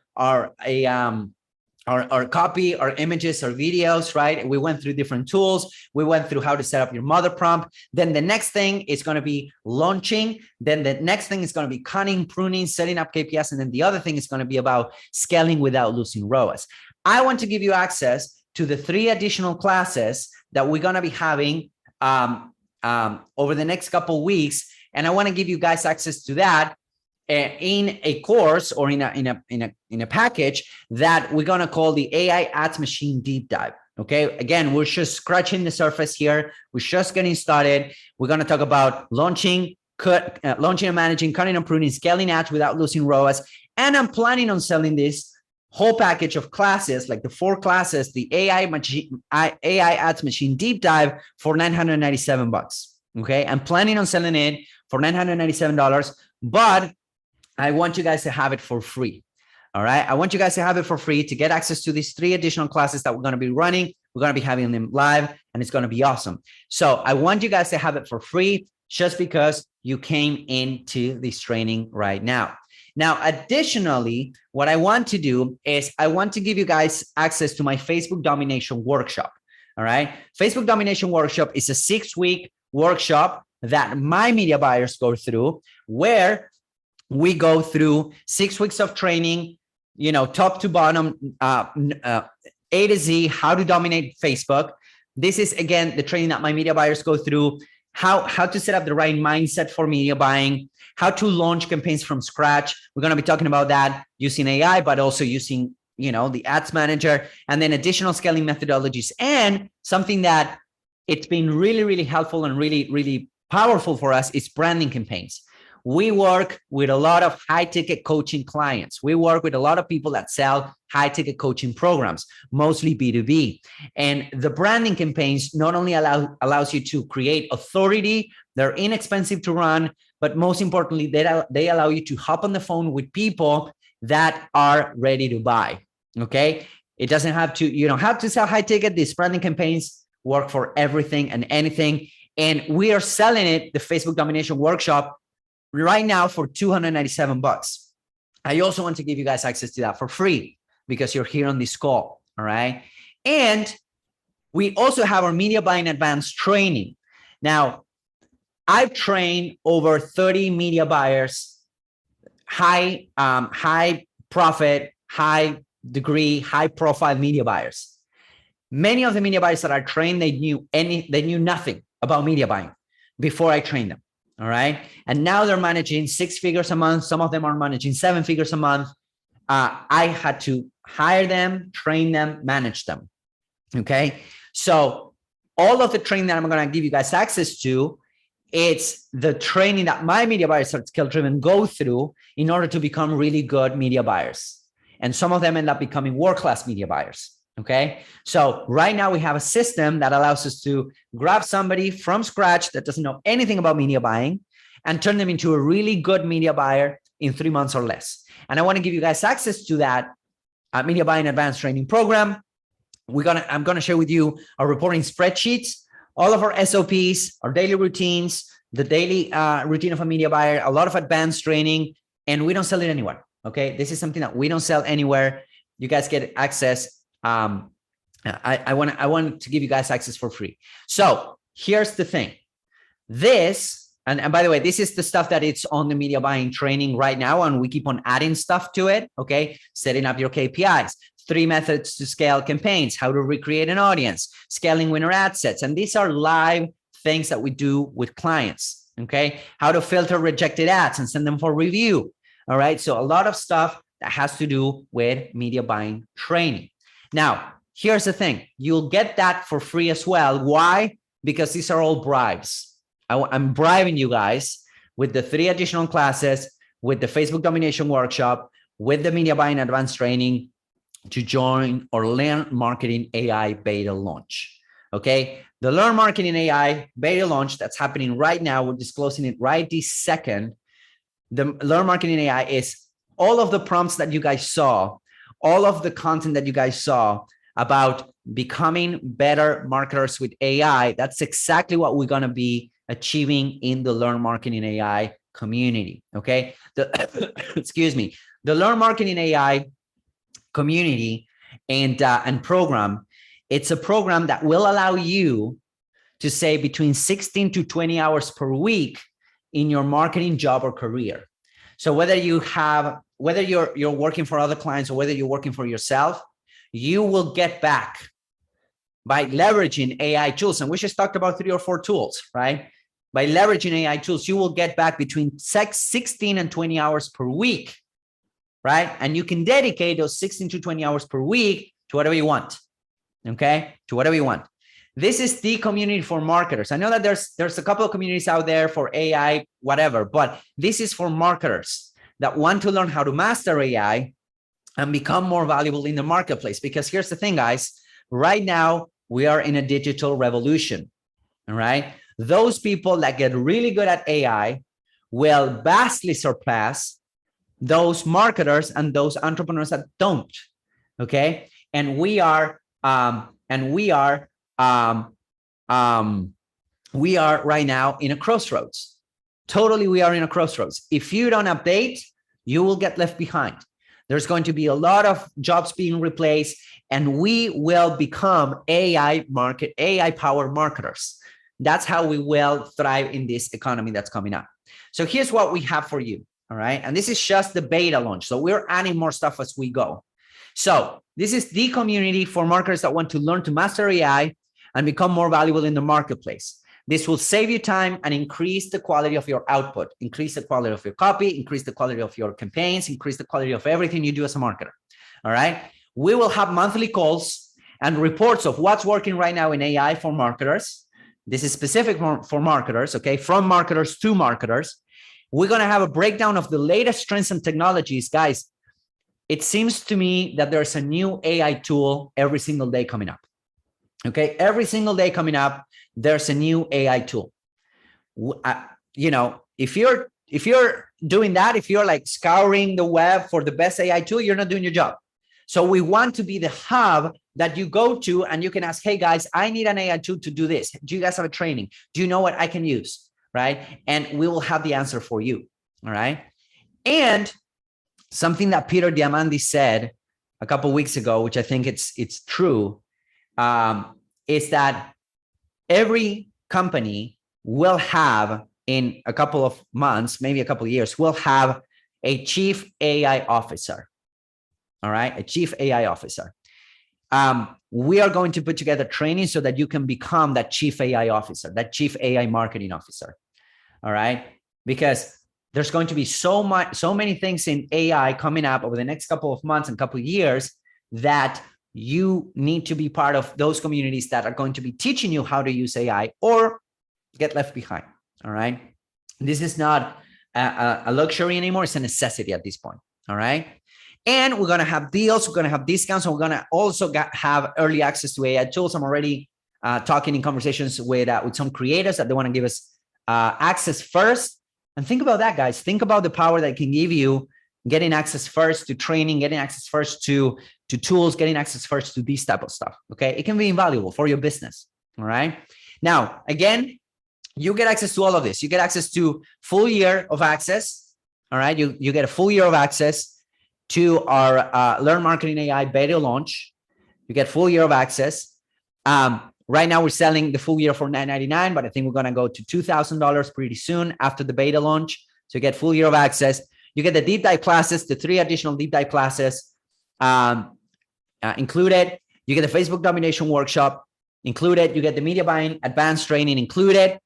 copy, our images, our videos, right? We went through different tools. We went through how to set up your mother prompt. Then the next thing is going to be launching. Then the next thing is going to be cutting, pruning, setting up KPIs. And then the other thing is going to be about scaling without losing ROAS. I want to give you access to the 3 additional classes that we're going to be having over the next couple of weeks. And I want to give you guys access to that in a course or in a package that we're going to call the AI Ads Machine Deep Dive. Okay, again, we're just scratching the surface here. We're just getting started. We're going to talk about launching and managing, cutting and pruning, scaling ads without losing ROAS. And I'm planning on selling this whole package of classes, like the 4 classes, the AI Ads Machine Deep Dive, for $997. Okay, I'm planning on selling it for $997, but I want you guys to have it for free. All right, I want you guys to have it for free to get access to these 3 additional classes that we're going to be running. We're going to be having them live, and it's going to be awesome. So I want you guys to have it for free just because you came into this training right now. Now, additionally, what I want to do is I want to give you guys access to my Facebook Domination Workshop. All right. Facebook Domination Workshop is a 6-week workshop that my media buyers go through, where we go through 6 weeks of training, you know, top to bottom, A to Z, how to dominate Facebook. This is, again, the training that my media buyers go through, how to set up the right mindset for media buying, how to launch campaigns from scratch. We're going to be talking about that using AI, but also using, you know, the ads manager, and then additional scaling methodologies. And something that it's been really, really helpful and really, really powerful for us is branding campaigns. We work with a lot of high-ticket coaching clients. We work with a lot of people that sell high-ticket coaching programs, mostly B2B. And the branding campaigns not only allows you to create authority, they're inexpensive to run, but most importantly, they allow you to hop on the phone with people that are ready to buy. Okay, it doesn't have to, you don't have to sell high-ticket. These branding campaigns work for everything and anything. And we are selling it, the Facebook Domination Workshop, right now for $297. I also want to give you guys access to that for free because you're here on this call. All right. And we also have our media buying advanced training. Now, I've trained over 30 media buyers, high profit, high degree, high profile media buyers. Many of the media buyers that I trained, they knew nothing about media buying before I trained them. All right. And now they're managing 6 figures a month. Some of them are managing 7 figures a month. I had to hire them, train them, manage them. Okay. So all of the training that I'm going to give you guys access to, it's the training that my media buyers at Scale Driven go through in order to become really good media buyers. And some of them end up becoming world-class media buyers. Okay. So right now we have a system that allows us to grab somebody from scratch that doesn't know anything about media buying and turn them into a really good media buyer in 3 months or less. And I want to give you guys access to that media buying advanced training program. I'm going to share with you our reporting spreadsheets, all of our SOPs, our daily routines, the daily routine of a media buyer, a lot of advanced training, and we don't sell it anywhere. Okay. This is something that we don't sell anywhere. You guys get access. I want to give you guys access for free. So here's the thing. This And by the way, this is the stuff that it's on the media buying training right now, and we keep on adding stuff to it. Okay, setting up your KPIs, 3 methods to scale campaigns, how to recreate an audience, scaling winner ad sets, and these are live things that we do with clients. Okay, how to filter rejected ads and send them for review. All right, so a lot of stuff that has to do with media buying training. Now, here's the thing: you'll get that for free as well. Why? Because these are all bribes. I'm bribing you guys with the 3 additional classes, with the Facebook domination workshop, with the media buying advanced training to join or Learn Marketing AI beta launch. Okay, the Learn Marketing AI beta launch that's happening right now, we're disclosing it right this second. The Learn Marketing AI is all of the prompts that you guys saw, all of the content that you guys saw about becoming better marketers with AI. That's exactly what we're going to be achieving in the Learn Marketing AI community. Okay, excuse me, the Learn Marketing AI community and program. It's a program that will allow you to save between 16 to 20 hours per week in your marketing job or career. So whether you're working for other clients or whether you're working for yourself, you will get back by leveraging AI tools. And we just talked about 3 or 4 tools, right? By leveraging AI tools, you will get back between 16 and 20 hours per week, right? And you can dedicate those 16 to 20 hours per week to whatever you want, okay? To whatever you want. This is the community for marketers. I know that there's a couple of communities out there for AI, whatever, but this is for marketers that want to learn how to master AI and become more valuable in the marketplace. Because here's the thing, guys, right now we are in a digital revolution, all right? Those people that get really good at AI will vastly surpass those marketers and those entrepreneurs that don't, okay? And we are right now in a crossroads. Totally, we are in a crossroads. If you don't update, you will get left behind. There's going to be a lot of jobs being replaced, and we will become AI-powered marketers. That's how we will thrive in this economy that's coming up. So here's what we have for you, all right? And this is just the beta launch. So we're adding more stuff as we go. So this is the community for marketers that want to learn to master AI and become more valuable in the marketplace. This will save you time and increase the quality of your output, increase the quality of your copy, increase the quality of your campaigns, increase the quality of everything you do as a marketer, all right? We will have monthly calls and reports of what's working right now in AI for marketers. This is specific for marketers, okay? From marketers to marketers. We're going to have a breakdown of the latest trends and technologies. Guys, it seems to me that there's a new AI tool every single day coming up, okay? Every single day coming up, there's a new AI tool. You know, if you're doing that, if you're like scouring the web for the best AI tool, you're not doing your job. So we want to be the hub that you go to and you can ask, hey guys, I need an AI tool to do this. Do you guys have a training? Do you know what I can use, right? And we will have the answer for you, all right? And something that Peter Diamandis said a couple of weeks ago, which I think it's true, is that every company will have in a couple of months, maybe a couple of years, will have a chief AI officer. All right, a chief AI officer. We are going to put together training so that you can become that chief AI officer, that chief AI marketing officer. All right, because there's going to be so many things in AI coming up over the next couple of months and couple of years that you need to be part of those communities that are going to be teaching you how to use AI or get left behind. All right, this is not a luxury anymore; it's a necessity at this point. All right. And we're going to have deals, we're going to have discounts, and we're going to also have early access to AI tools. I'm already talking in conversations with some creators that they want to give us access first. And think about that, guys. Think about the power that can give you getting access first to training, getting access first to tools, getting access first to this type of stuff, okay? It can be invaluable for your business, all right? Now, again, you get access to all of this. You get access to full year of access, all right? You get a full year of access to our Learn Marketing AI beta launch. You get full year of access. Right now we're selling the full year for $9.99, but I think we're going to go to $2,000 pretty soon after the beta launch. So you get full year of access. You get the deep dive classes, the 3 additional deep dive classes included. You get the Facebook domination workshop included. You get the media buying advanced training included.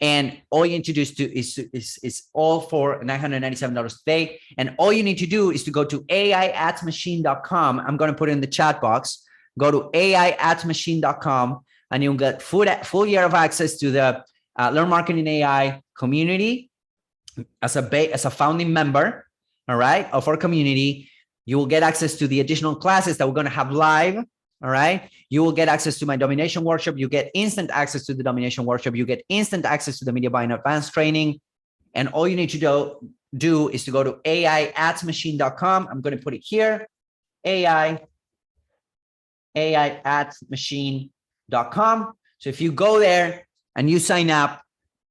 And all you need to do is all for $997 a day. And all you need to do is to go to aiadsmachine.com. I'm going to put it in the chat box. Go to aiadsmachine.com and you'll get full year of access to the Learn Marketing AI community as a founding member, all right, of our community. You will get access to the additional classes that we're going to have live. All right. You will get access to my domination workshop. You get instant access to the domination workshop. You get instant access to the media buying advanced training. And all you need to do is to go to aiadsmachine.com. I'm going to put it here. aiadsmachine.com. So if you go there and you sign up,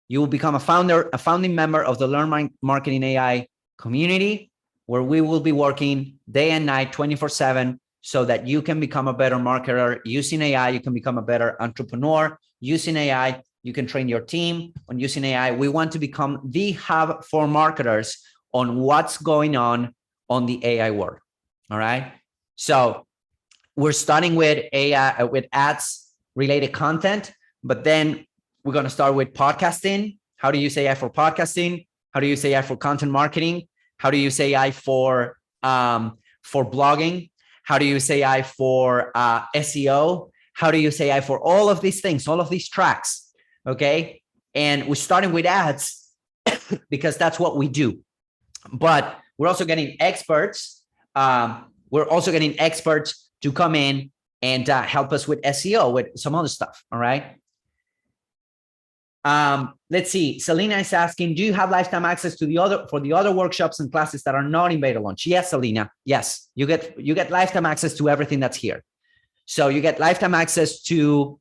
you will become a founding member of the Learn Marketing AI community, where we will be working day and night, 24/7, so that you can become a better marketer using AI. You can become a better entrepreneur using AI. You can train your team on using AI. We want to become the hub for marketers on what's going on the AI world. All right. So we're starting with AI, with ads related content, but then we're going to start with podcasting. How to use AI for podcasting? How to use AI for content marketing? How to use AI for blogging? How to use AI for SEO? How to use AI for all of these things, all of these tracks, okay? And we're starting with ads because that's what we do. But we're also getting experts. We're also getting experts to come in and help us with SEO, with some other stuff, all right? Let's see. Selena is asking, do you have lifetime access to the other workshops and classes that are not in beta launch? Yes, Selena. Yes, you get lifetime access to everything that's here. So you get lifetime access to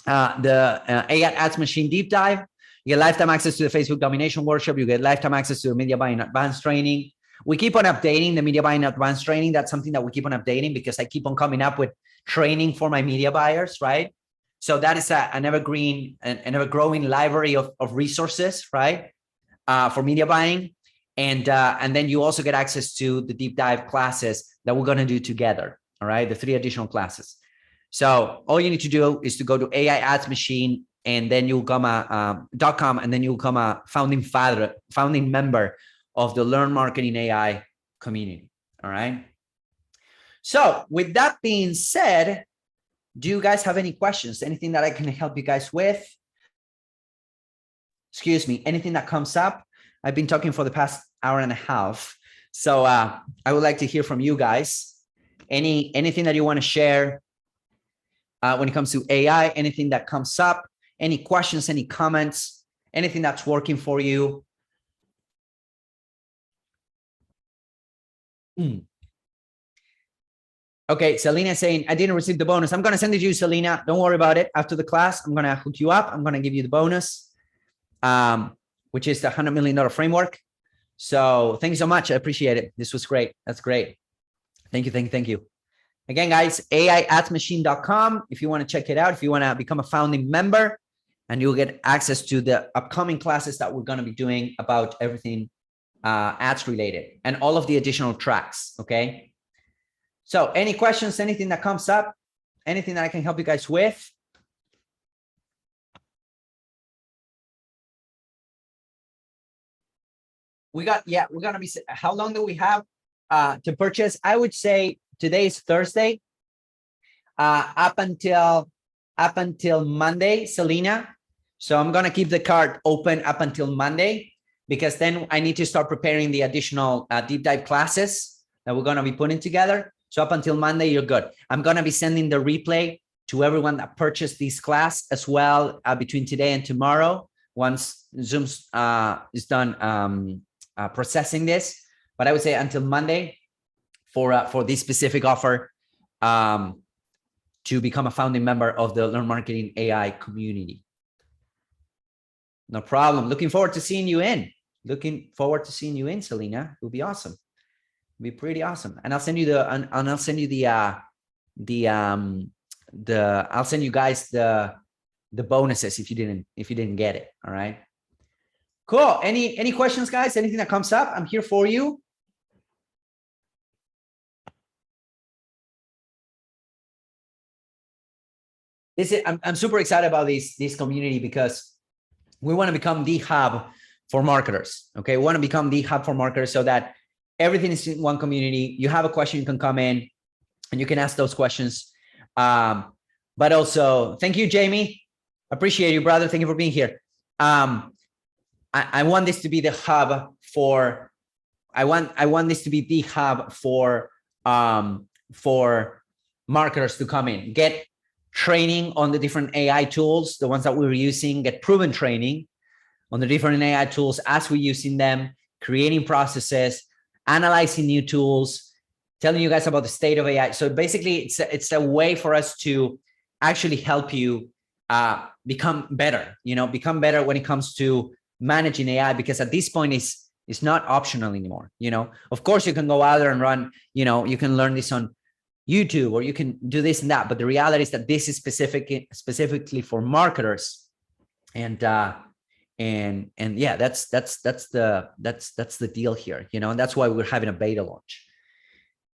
the AI Ads Machine deep dive. You get lifetime access to the Facebook domination workshop. You get lifetime access to the media buying advanced training. We keep on updating the media buying advanced training. That's something that we keep on updating because I keep on coming up with training for my media buyers, right? So that is an evergreen and ever-growing library of resources, right, for media buying. And then you also get access to the deep dive classes that we're going to do together, all right, the 3 additional classes. So all you need to do is to go to AI Ads Machine, and then you'll come .com, and then you'll become a founding member of the Learn Marketing AI community, all right? So with that being said, do you guys have any questions? Anything that I can help you guys with? Excuse me, anything that comes up? I've been talking for the past hour and a half. So I would like to hear from you guys. Anything that you want to share when it comes to AI, anything that comes up, any questions, any comments, anything that's working for you? Okay, Selena is saying, I didn't receive the bonus. I'm going to send it to you, Selena. Don't worry about it. After the class, I'm going to hook you up. I'm going to give you the bonus, which is the $100 million framework. So thank you so much. I appreciate it. This was great. That's great. Thank you. Again, guys, aiadsmachine.com. If you want to check it out, if you want to become a founding member, and you'll get access to the upcoming classes that we're going to be doing about everything ads related and all of the additional tracks. Okay. So any questions, anything that comes up, anything that I can help you guys with? We're going to be, how long do we have to purchase? I would say today is Thursday, up until Monday, Selena. So I'm going to keep the cart open up until Monday, because then I need to start preparing the additional deep dive classes that we're going to be putting together. So up until Monday, you're good. I'm going to be sending the replay to everyone that purchased this class as well between today and tomorrow, once Zoom is done processing this. But I would say until Monday for this specific offer to become a founding member of the Learn Marketing AI community. No problem. Looking forward to seeing you in. Selena. It will be awesome. Be pretty awesome. And I'll send you the I'll send you guys the bonuses if you didn't get it. All right. Cool. Any questions, guys? Anything that comes up, I'm here for you. I'm super excited about this community because we want to become the hub for marketers. Okay, we want to become the hub for marketers so that everything is in one community. You have a question, you can come in and you can ask those questions. But also, thank you, Jamie. Appreciate you, brother. Thank you for being here. I want this to be the hub for. I want this to be the hub for marketers to come in, get training on the different AI tools, the ones that we're using, get proven training on the different AI tools as we're using them, creating processes, analyzing new tools, telling you guys about the state of AI. So basically, it's a way for us to actually help you become better. Become better when it comes to managing AI, because at this point it's not optional anymore. Of course you can go out there and run. You can learn this on YouTube, or you can do this and that. But the reality is that this is specifically for marketers, and yeah, that's the deal here. And that's why we're having a beta launch.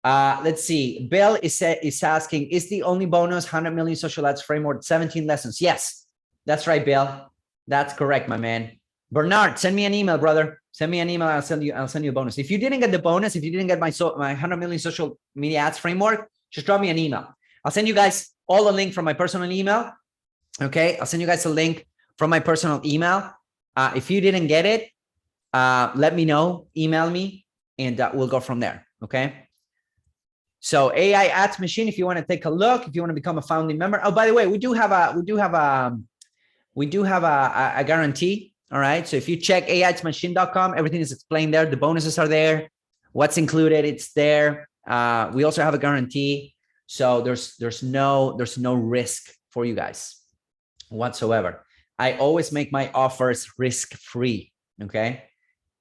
Let's see. Bill is asking, is the only bonus 100 million social ads framework 17 lessons? Yes, that's right, Bill. That's correct, my man. Bernard, send me an email, brother. Send me an email. I'll send you a bonus. If you didn't get the bonus, if you didn't get my 100 million social media ads framework, just drop me an email. I'll send you guys all a link from my personal email. Okay, I'll send you guys a link from my personal email. If you didn't get it, let me know. Email me, and we'll go from there. Okay. So AI Ads Machine, if you want to take a look, if you want to become a founding member. Oh, by the way, we do have a guarantee. All right. So if you check aiadsmachine.com, everything is explained there. The bonuses are there. What's included, it's there. We also have a guarantee. So there's no risk for you guys whatsoever. I always make my offers risk-free. Okay.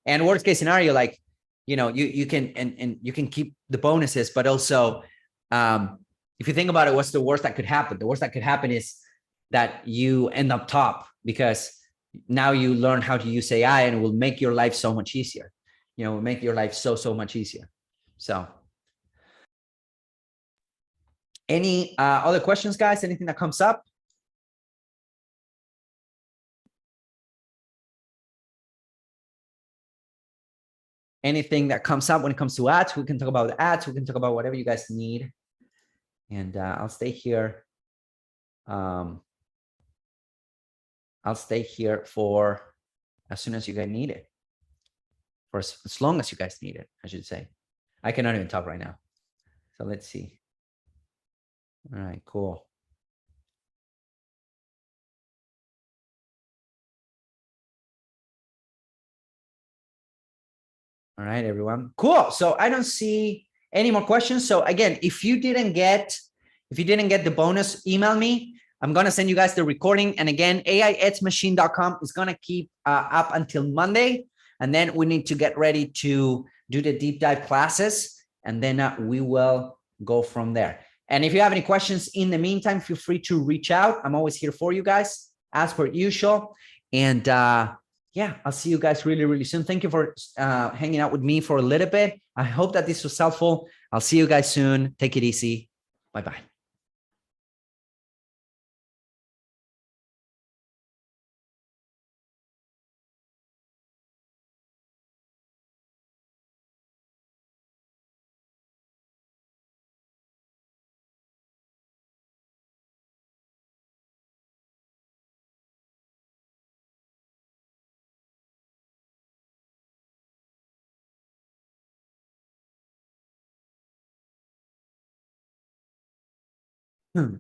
And worst case scenario, like, you can, and you can keep the bonuses, but also, if you think about it, what's the worst that could happen? The worst that could happen is that you end up top, because now you learn how to use AI, and it will make your life so much easier. Will make your life so much easier. So any other questions, guys? Anything that comes up? Anything that comes up when it comes to ads? We can talk about ads. We can talk about whatever you guys need. And I'll stay here. I'll stay here for as soon as you guys need it. For as long as you guys need it, I should say. I cannot even talk right now. So let's see. All right, cool. All right, everyone. Cool. So I don't see any more questions. So again, if you didn't get the bonus, email me. I'm going to send you guys the recording. And again, aiadsmachine.com is going to keep up until Monday. And then we need to get ready to do the deep dive classes. And then we will go from there. And if you have any questions in the meantime, feel free to reach out. I'm always here for you guys, as per usual. And yeah, I'll see you guys really, really soon. Thank you for hanging out with me for a little bit. I hope that this was helpful. I'll see you guys soon. Take it easy. Bye-bye. Hmm.